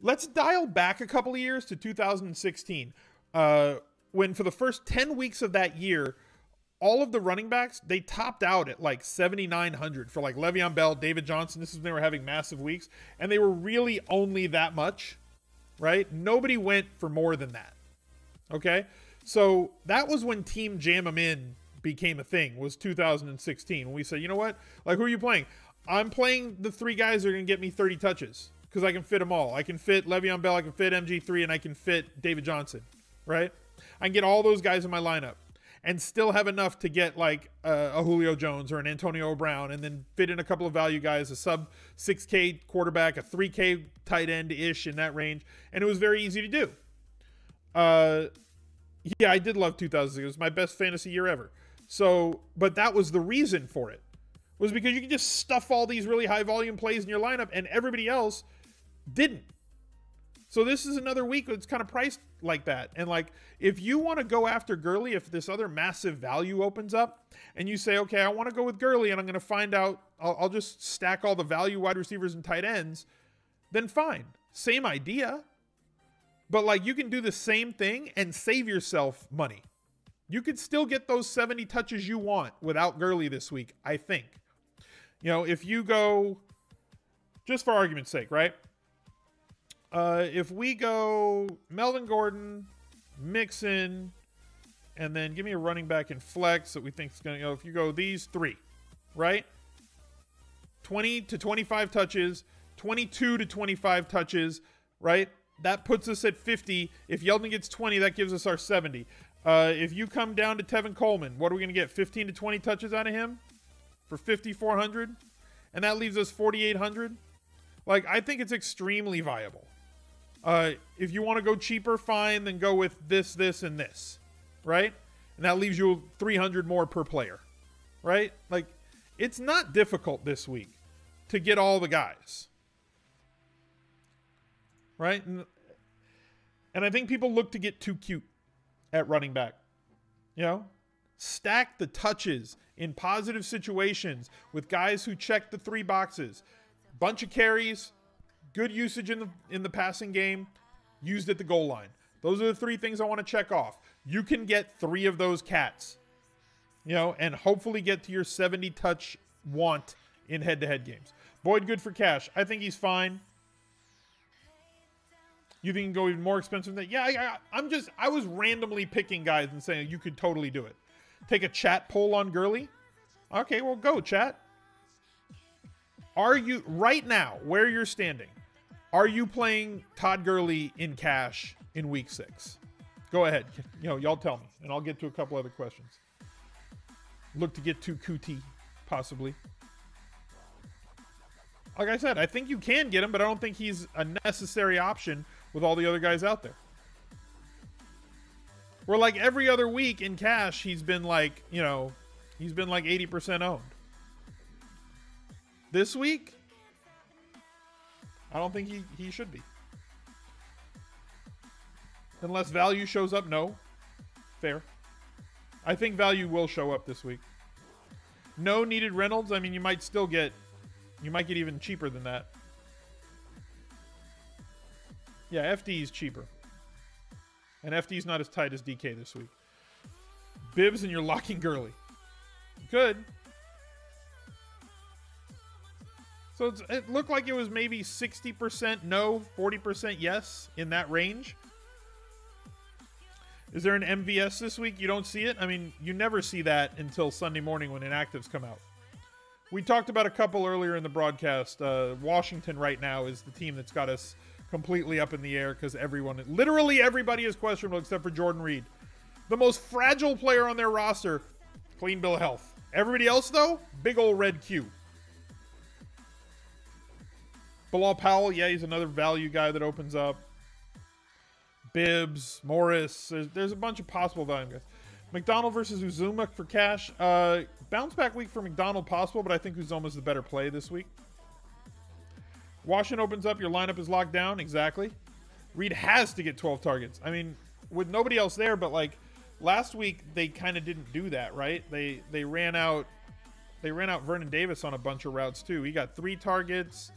[SPEAKER 1] Let's dial back a couple of years to 2016. When for the first 10 weeks of that year, all of the running backs, they topped out at like 7,900 for like Le'Veon Bell, David Johnson. This is when they were having massive weeks, and they were really only that much. Right? Nobody went for more than that. Okay? So that was when Team Jam 'em In became a thing, was 2016. When we said, you know what? Like, who are you playing? I'm playing the 3 guys that are going to get me 30 touches because I can fit them all. I can fit Le'Veon Bell, I can fit MG3, and I can fit David Johnson. Right? I can get all those guys in my lineup and still have enough to get like a Julio Jones or an Antonio Brown, and then fit in a couple of value guys, a sub 6K quarterback, a 3K tight end-ish in that range. And it was very easy to do. Yeah, I did love 2006. It was my best fantasy year ever. So, but that was the reason for it. Was because you could just stuff all these really high volume plays in your lineup and everybody else didn't. So this is another week that's kind of priced like that. And like, if you want to go after Gurley, if this other massive value opens up and you say, okay, I want to go with Gurley and I'm going to find out, I'll just stack all the value wide receivers and tight ends, then fine. Same idea. But like, you can do the same thing and save yourself money. You could still get those 70 touches you want without Gurley this week, I think. You know, if you go, just for argument's sake, right? If we go Melvin Gordon, Mixon, and then give me a running back in flex that we think is going to, you know, if you go these 3, right? 20 to 25 touches, 22 to 25 touches, right? That puts us at 50. If Yeldon gets 20, that gives us our 70. If you come down to Tevin Coleman, what are we going to get? 15 to 20 touches out of him for 5,400? And that leaves us 4,800? Like, I think it's extremely viable. If you want to go cheaper, fine, then go with this, this, and this, right? And that leaves you 300 more per player, right? Like, it's not difficult this week to get all the guys, right? And I think people look to get too cute at running back, you know? Stack the touches in positive situations with guys who check the 3 boxes. Bunch of carries, good usage in the passing game, used at the goal line. Those are the 3 things I want to check off. You can get 3 of those cats, you know, and hopefully get to your 70 touch want in head-to-head games. Boyd good for cash. I think he's fine. You think you can go even more expensive than that? Yeah, I was randomly picking guys and saying you could totally do it. Take a chat poll on Gurley. Okay, well, go, chat. Are you, right now, where you're standing, are you playing Todd Gurley in cash in week 6? Go ahead. Y'all tell me, and I'll get to a couple other questions. Look to get to COUTEE, possibly. Like I said, I think you can get him, but I don't think he's a necessary option with all the other guys out there. Where like every other week in cash, he's been like, he's been like 80% owned. This week, I don't think he should be. Unless value shows up, no. Fair. I think value will show up this week. No needed Reynolds. I mean, you might get even cheaper than that. Yeah, FD is cheaper. And FD is not as tight as DK this week. Bibbs and you're locking Gurley. Good. So it looked like it was maybe 60% no, 40% yes in that range. Is there an MVS this week? You don't see it? I mean, you never see that until Sunday morning when inactives come out. We talked about a couple earlier in the broadcast. Washington right now is the team that's got us completely up in the air because literally everybody is questionable except for Jordan Reed. The most fragile player on their roster, clean bill of health. Everybody else, though, big old red Q. BILAL Powell, yeah, he's another value guy that opens up. Bibbs, Morris, there's a bunch of possible value guys. McDonald versus Uzuma for cash. Bounce back week for McDonald possible, but I think Uzuma's the better play this week. Washington opens up, your lineup is locked down. Exactly. Reed has to get 12 targets. I mean, with nobody else there, but like last week they kind of didn't do that, right? They ran out Vernon Davis on a bunch of routes too. He got 3 targets,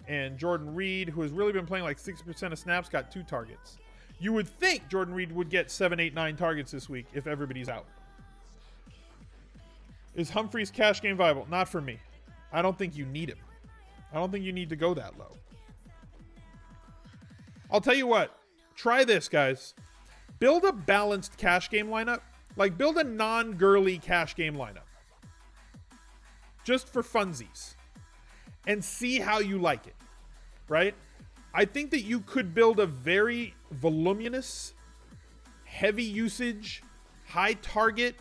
[SPEAKER 1] and Jordan Reed, who has really been playing like 60% of snaps, got 2 targets. You would think Jordan Reed would get 7, 8, 9 targets this week if everybody's out. Is Humphreys cash game viable? Not for me. I don't think you need him. I don't think you need to go that low. I'll tell you what. Try this, guys. Build a balanced cash game lineup. Like, build a non-Gurley cash game lineup. Just for funsies. And see how you like it. Right? I think that you could build a very voluminous, heavy usage, high target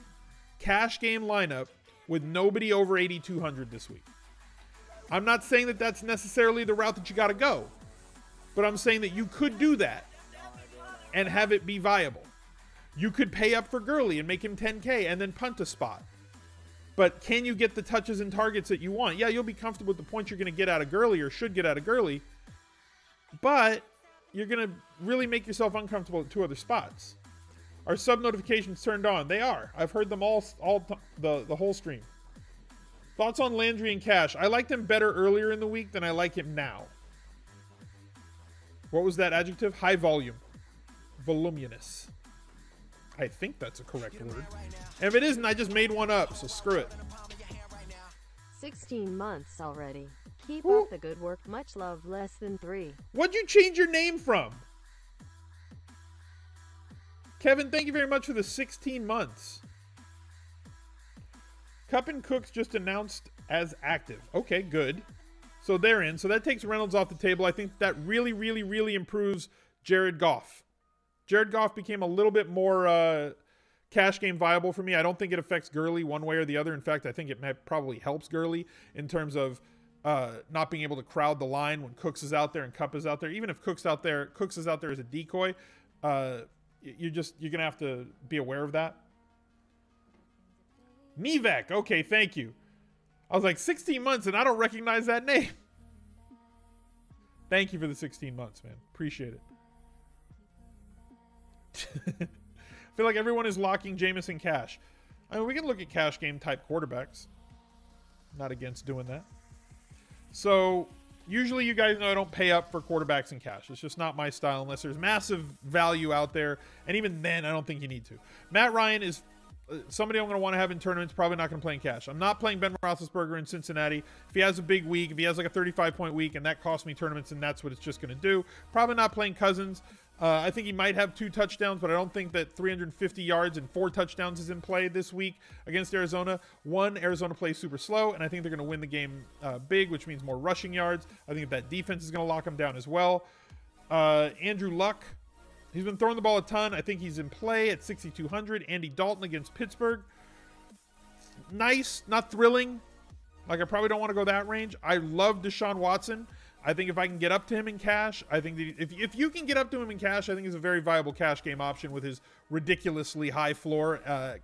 [SPEAKER 1] cash game lineup with nobody over 8,200 this week. I'm not saying that that's necessarily the route that you got to go, but I'm saying that you could do that and have it be viable. You could pay up for Gurley and make him 10K and then punt a spot. But can you get the touches and targets that you want? Yeah, you'll be comfortable with the points you're going to get out of Gurley or should get out of Gurley, but you're going to really make yourself uncomfortable at 2 other spots. Are sub notifications turned on? They are. I've heard them the whole stream. Thoughts on Landry and Cash? I liked him better earlier in the week than I like him now. What was that adjective? High volume. Voluminous. I think that's a correct word. And if it isn't, I just made one up, so screw it.
[SPEAKER 2] 16 months already. Keep up the good work. Much love. Less than 3.
[SPEAKER 1] What'd you change your name from? Kevin, thank you very much for the 16 months. Cup and Cooks just announced as active. Okay, good. So they're in. So that takes Reynolds off the table. I think that really, really, really improves Jared Goff. Jared Goff became a little bit more cash game viable for me. I don't think it affects Gurley one way or the other. In fact, I think it probably helps Gurley in terms of not being able to crowd the line when Cooks is out there and Cup is out there. Even if Cooks is out there as a decoy, you're going to have to be aware of that. Nivek. Okay, thank you. I was like, 16 months and I don't recognize that name. Thank you for the 16 months, man. Appreciate it. I feel like everyone is locking Jameson Cash. I mean, we can look at cash game type quarterbacks. Not against doing that. So, usually you guys know I don't pay up for quarterbacks in cash. It's just not my style unless there's massive value out there. And even then, I don't think you need to. Matt Ryan is somebody I'm going to want to have in tournaments, probably not going to play in cash. I'm not playing Ben Roethlisberger in Cincinnati. If he has a big week, if he has like a 35-point week, and that costs me tournaments, and that's what it's just going to do. Probably not playing Cousins. I think he might have 2 touchdowns, but I don't think that 350 yards and 4 touchdowns is in play this week against Arizona. Arizona plays super slow, and I think they're going to win the game big, which means more rushing yards. I think that defense is going to lock them down as well. Andrew Luck, he's been throwing the ball a ton. I think he's in play at 6,200. Andy Dalton against Pittsburgh. Nice, not thrilling. Like, I probably don't want to go that range. I love Deshaun Watson. I think if I can get up to him in cash, I think that if you can get up to him in cash, I think he's a very viable cash game option with his ridiculously high floor,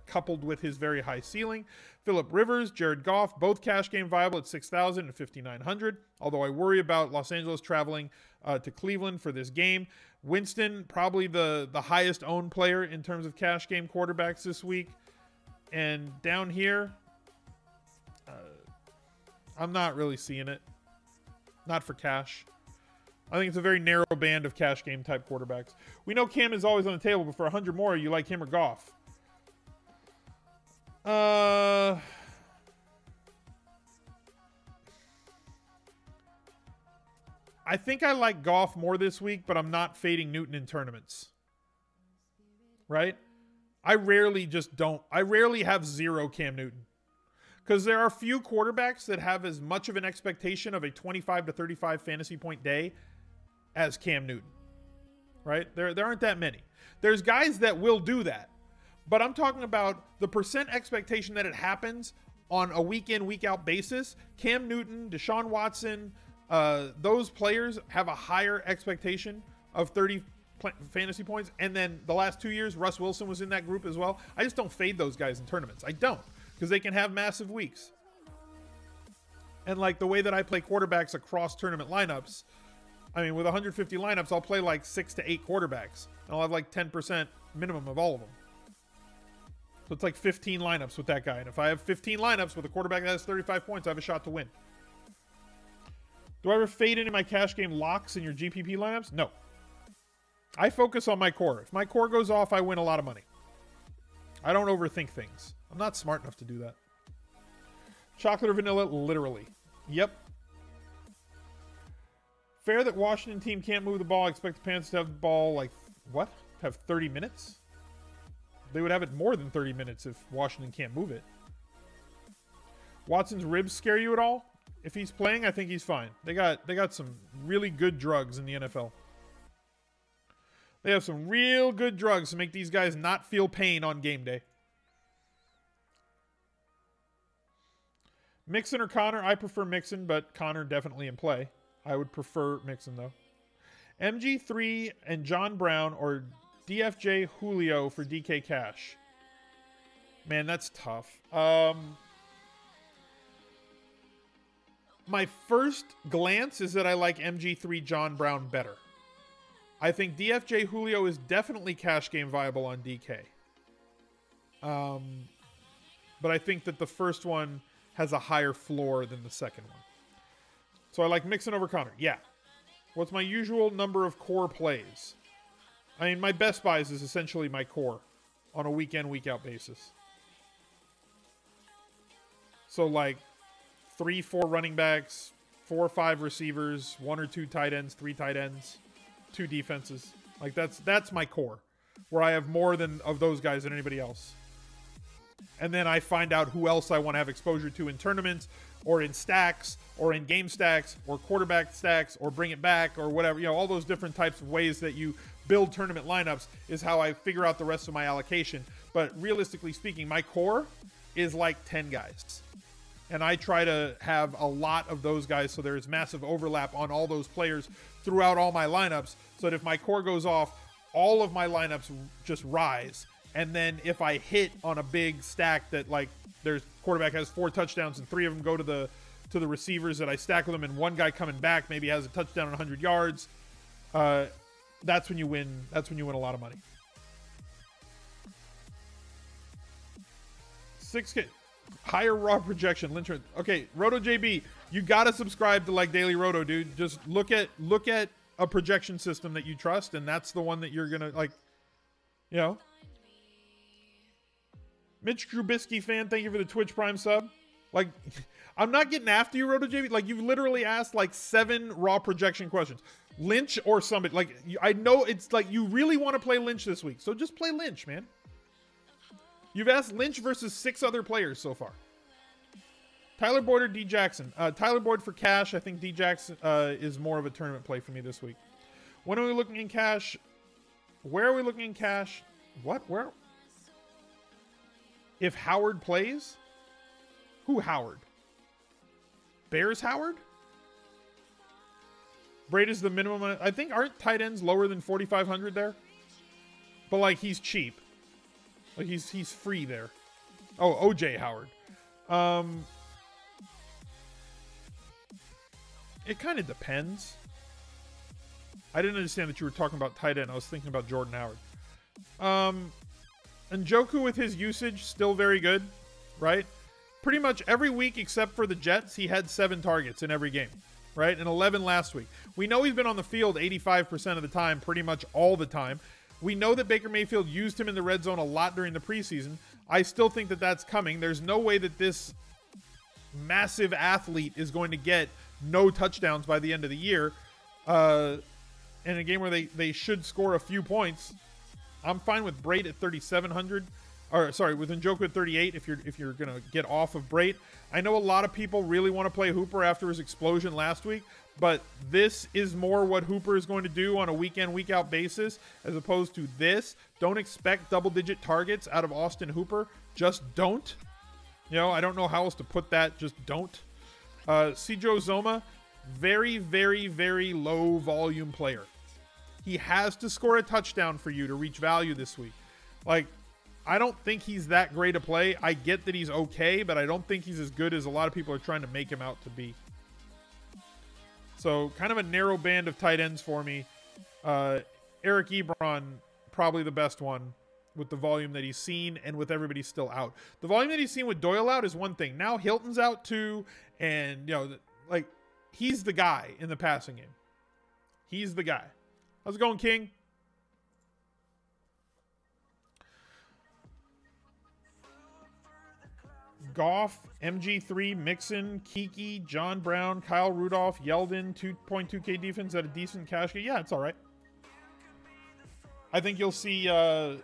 [SPEAKER 1] coupled with his very high ceiling. Phillip Rivers, Jared Goff, both cash game viable at 6,000 and 5,900. Although I worry about Los Angeles traveling to Cleveland for this game. Winston, probably the highest owned player in terms of cash game quarterbacks this week. And down here, I'm not really seeing it. Not for cash. I think it's a very narrow band of cash game type quarterbacks. We know Cam is always on the table, but for 100 more, you like him or Goff? I think I like Goff more this week, but I'm not fading Newton in tournaments. Right? I rarely have 0 Cam Newton. Because there are few quarterbacks that have as much of an expectation of a 25 to 35 fantasy point day as Cam Newton. Right? There aren't that many. There's guys that will do that. But I'm talking about the percent expectation that it happens on a week in, week out basis. Cam Newton, Deshaun Watson, those players have a higher expectation of 30 fantasy points. And then the last 2 years, Russ Wilson was in that group as well. I just don't fade those guys in tournaments. I don't. Because they can have massive weeks. And like the way that I play quarterbacks across tournament lineups, I mean, with 150 lineups, I'll play like 6 to 8 quarterbacks. And I'll have like 10% minimum of all of them. So it's like 15 lineups with that guy. And if I have 15 lineups with a quarterback that has 35 points, I have a shot to win. Do I ever fade into my cash game locks in your GPP lineups? No. I focus on my core. If my core goes off, I win a lot of money. I don't overthink things. I'm not smart enough to do that. Chocolate or vanilla? Literally. Yep. Fair that Washington team can't move the ball. I expect the Panthers to have the ball, like, what? Have 30 minutes? They would have it more than 30 minutes if Washington can't move it. Watson's ribs scare you at all? If he's playing, I think he's fine. They got some really good drugs in the NFL. They have some real good drugs to make these guys not feel pain on game day. Mixon or Connor? I prefer Mixon, but Connor definitely in play. I would prefer Mixon, though. MG3 and John Brown or DFJ Julio for DK Cash. Man, that's tough. My first glance is that I like MG3 John Brown better. I think DFJ Julio is definitely cash game viable on DK. But I think that the first one has a higher floor than the second one. So I like Mixon over Connor. Yeah. What's my usual number of core plays? I mean, my best buys is essentially my core on a week-in, week-out basis. So like 3, 4 running backs, 4 or 5 receivers, 1 or 2 tight ends, 3 tight ends, 2 defenses. Like that's my core, where I have more than of those guys than anybody else. And then I find out who else I want to have exposure to in tournaments or in stacks or in game stacks or quarterback stacks or bring it back or whatever. You know, all those different types of ways that you build tournament lineups is how I figure out the rest of my allocation. But realistically speaking, my core is like 10 guys. And I try to have a lot of those guys so there's massive overlap on all those players throughout all my lineups so that if my core goes off, all of my lineups just rise. And then if I hit on a big stack that like there's quarterback has 4 touchdowns and 3 of them go to the receivers that I stack with them and one guy coming back maybe has a touchdown on 100 yards, that's when you win. That's when you win a lot of money. 6K higher raw projection. Lynchard. Okay, Roto JB, you gotta subscribe to like Daily Roto, dude. Just look at a projection system that you trust, and that's the one that you're gonna like. You know. Mitch Trubisky fan, thank you for the Twitch Prime sub. Like, I'm not getting after you, RotoJB. Like, you've literally asked like 7 raw projection questions. Lynch or somebody. Like, I know it's like you really want to play Lynch this week. So just play Lynch, man. You've asked Lynch versus 6 other players so far. Tyler Boyd or D Jackson? Tyler Boyd for cash. I think D Jackson is more of a tournament play for me this week. When are we looking in cash? Where are we looking in cash? What? Where? If Howard plays? Who Howard? Bears Howard? Braid is the minimum. I think aren't tight ends lower than 4,500 there? But like he's cheap. Like he's free there. Oh, OJ Howard. It kind of depends. I didn't understand that you were talking about tight end. I was thinking about Jordan Howard. Njoku with his usage, still very good, right? Pretty much every week except for the Jets, he had 7 targets in every game, right? And 11 last week. We know he's been on the field 85% of the time, pretty much all the time. We know that Baker Mayfield used him in the red zone a lot during the preseason. I still think that that's coming. There's no way that this massive athlete is going to get no touchdowns by the end of the year. In a game where they should score a few points. I'm fine with Braid at 3,700. Or sorry, with Njoku at 38 if you're gonna get off of Braid. I know a lot of people really want to play Hooper after his explosion last week, but this is more what Hooper is going to do on a week in, week out basis as opposed to this. Don't expect double-digit targets out of Austin Hooper. Just don't. You know, I don't know how else to put that. Just don't. Cedro Zoma, very, very, very low volume player. He has to score a touchdown for you to reach value this week. Like, I don't think he's that great a play. I get that he's okay, but I don't think he's as good as a lot of people are trying to make him out to be. So, kind of a narrow band of tight ends for me. Eric Ebron, probably the best one with the volume that he's seen and with everybody still out. The volume that he's seen with Doyle out is one thing. Now Hilton's out too, and, you know, like, he's the guy in the passing game. He's the guy. How's it going, King? Goff, MG3, Mixon, Keke, John Brown, Kyle Rudolph, Yeldon, 2.2K defense at a decent cash game. Yeah, it's all right. I think you'll see a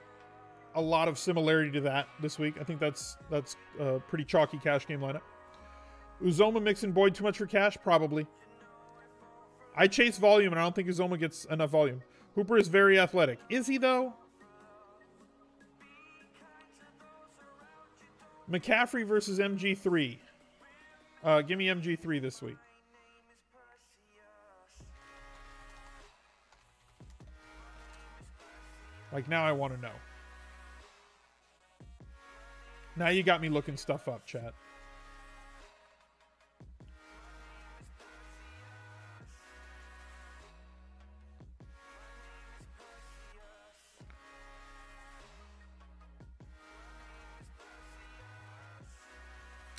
[SPEAKER 1] lot of similarity to that this week. I think that's a pretty chalky cash game lineup. Uzoma, Mixon, Boyd, too much for cash? Probably. I chase volume, and I don't think Uzoma gets enough volume. Hooper is very athletic. Is he, though? McCaffrey versus MG3. Give me MG3 this week. Like, now I want to know. Now you got me looking stuff up, chat.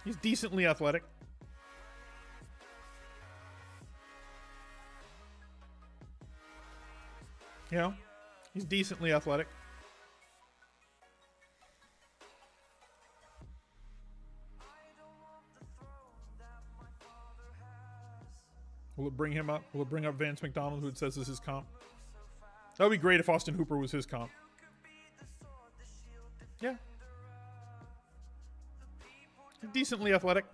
[SPEAKER 1] He's decently athletic. You know, he's decently athletic. Will it bring him up? Will it bring up Vance McDonald, who it says is his comp? That would be great if Austin Hooper was his comp. Yeah. Decently athletic.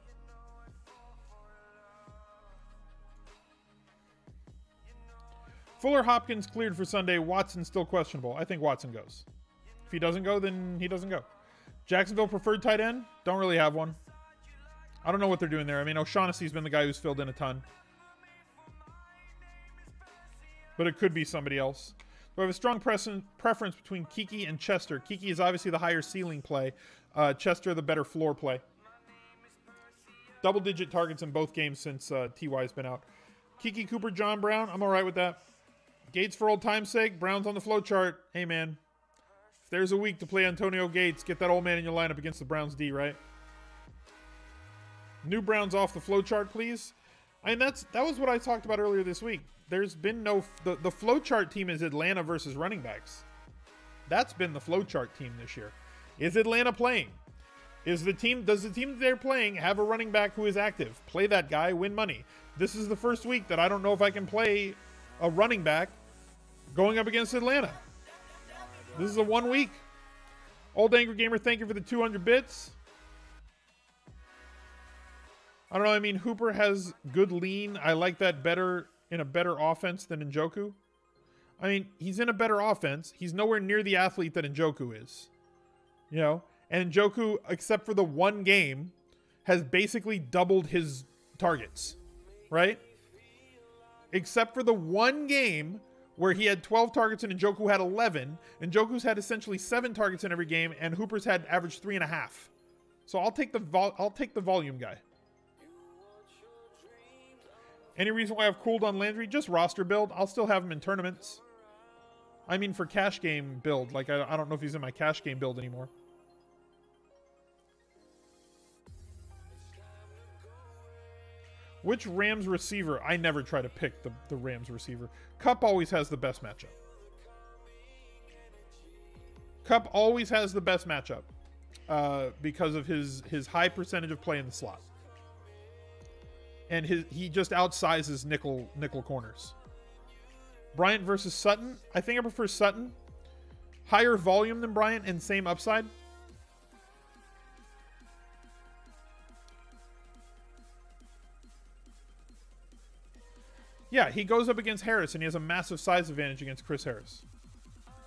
[SPEAKER 1] Fuller Hopkins cleared for Sunday. Watson still questionable. I think Watson goes. If he doesn't go, then he doesn't go. Jacksonville preferred tight end? Don't really have one. I don't know what they're doing there. I mean, O'Shaughnessy's been the guy who's filled in a ton. But it could be somebody else. So I have a strong preference between KEKE and Chester. KEKE is obviously the higher ceiling play. Chester the better floor play. Double-digit targets in both games since T.Y.'s been out. KEKE, Cooper, John Brown. I'm all right with that. Gates for old time's sake. Brown's on the flow chart. Hey, man. If there's a week to play Antonio Gates, get that old man in your lineup against the Browns D, right? New Browns off the flow chart, please. I mean, that was what I talked about earlier this week. There's been no... The flow chart team is Atlanta versus running backs. That's been the flow chart team this year. Is Atlanta playing? Does the team that they're playing have a running back who is active? Play that guy, win money. This is the first week that I don't know if I can play a running back going up against Atlanta. This is a 1 week. Old Angry Gamer, thank you for the 200 bits. I don't know. I mean, Hooper has good lean. I like that better in a better offense than Njoku. I mean, he's in a better offense. He's nowhere near the athlete that Njoku is. You know? And Njoku, except for the one game, has basically doubled his targets. Right? Except for the one game where he had 12 targets and Njoku had 11. Njoku's had essentially 7 targets in every game, and Hooper's had average 3.5. So I'll take the volume guy. Any reason why I've cooled on Landry? Just roster build. I'll still have him in tournaments. I mean, for cash game build. Like, I don't know if he's in my cash game build anymore. Which Rams receiver? I never try to pick the Rams receiver. Kupp always has the best matchup. Kupp always has the best matchup because of his high percentage of play in the slot. And he just outsizes nickel corners. Bryant versus Sutton. I think I prefer Sutton. Higher volume than Bryant and same upside. Yeah, he goes up against Harris, and he has a massive size advantage against Chris Harris.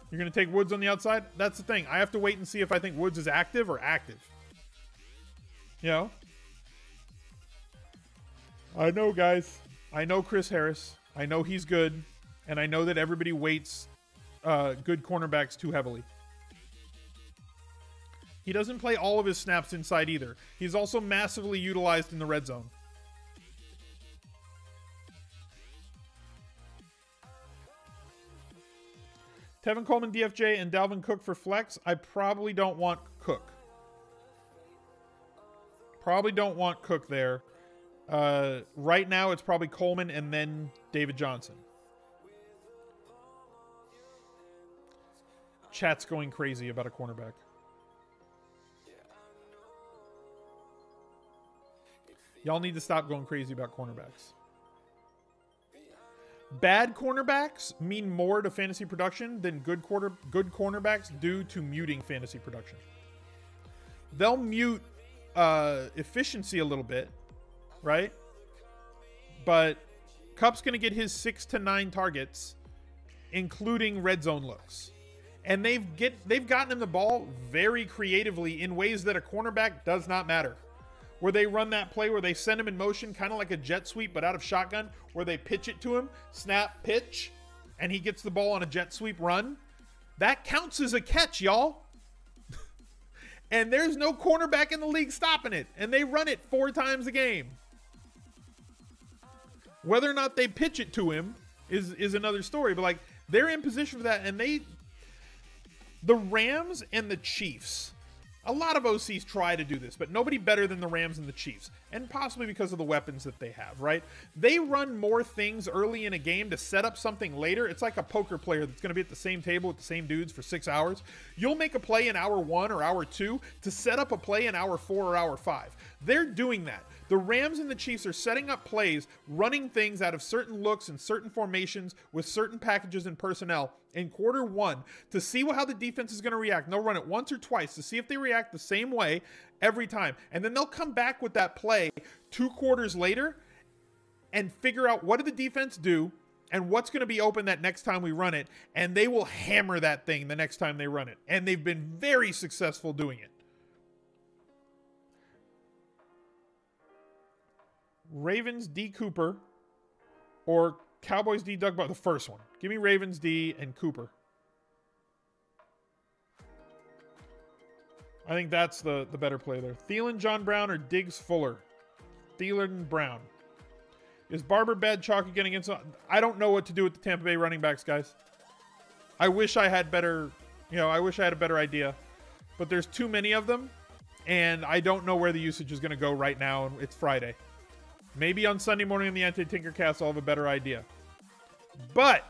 [SPEAKER 1] You're going to take Woods on the outside? That's the thing. I have to wait and see if I think Woods is active or active. You know? I know, guys. I know Chris Harris. I know he's good. And I know that everybody weights good cornerbacks too heavily. He doesn't play all of his snaps inside either. He's also massively utilized in the red zone. Tevin Coleman, DFJ, and Dalvin Cook for flex. I probably don't want Cook. Probably don't want Cook there. Right now, it's probably Coleman and then David Johnson. Chat's going crazy about a cornerback. Y'all need to stop going crazy about cornerbacks. Bad cornerbacks mean more to fantasy production than good cornerbacks do to muting fantasy production. They'll mute efficiency a little bit, right? But Kupp's going to get his 6 to 9 targets, including red zone looks. And they've gotten him the ball very creatively in ways that a cornerback does not matter. Where they run that play where they send him in motion, kind of like a jet sweep, but out of shotgun, where they pitch it to him, snap, pitch, and he gets the ball on a jet sweep run. That counts as a catch, y'all. And there's no cornerback in the league stopping it. And they run it 4 times a game. Whether or not they pitch it to him is another story. But, like, they're in position for that. And the Rams and the Chiefs, a lot of OCs try to do this, but nobody better than the Rams and the Chiefs. And possibly because of the weapons that they have, right? They run more things early in a game to set up something later. It's like a poker player that's going to be at the same table with the same dudes for 6 hours. You'll make a play in hour 1 or hour 2 to set up a play in hour 4 or hour 5. They're doing that. The Rams and the Chiefs are setting up plays, running things out of certain looks and certain formations with certain packages and personnel in quarter 1 to see how the defense is going to react. And they'll run it once or twice to see if they react the same way every time. And then they'll come back with that play 2 quarters later and figure out what did the defense do and what's going to be open that next time we run it. And they will hammer that thing the next time they run it. And they've been very successful doing it. Ravens D Cooper or Cowboys D Doug Butler. The first one. Give me Ravens D and Cooper. I think that's the better play there. Thielen, John Brown, or Diggs, Fuller? Thielen, Brown. Is Barber bad chalk again against... I don't know what to do with the Tampa Bay running backs, guys. I wish I had better... I wish I had a better idea. But there's too many of them. And I don't know where the usage is going to go right now. And it's Friday. Maybe on Sunday morning in the Anti-Tinkercast I'll have a better idea. But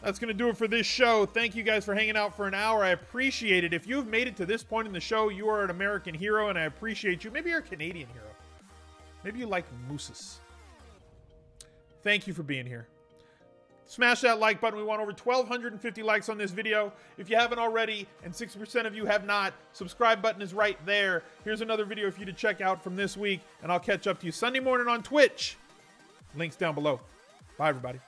[SPEAKER 1] That's going to do it for this show. Thank you guys for hanging out for an hour. I appreciate it. If you've made it to this point in the show, you are an American hero, and I appreciate you. Maybe you're a Canadian hero. Maybe you like mooses. Thank you for being here. Smash that like button. We want over 1,250 likes on this video. If you haven't already, and 60% of you have not, subscribe button is right there. Here's another video for you to check out from this week, and I'll catch up to you Sunday morning on Twitch. Links down below. Bye, everybody.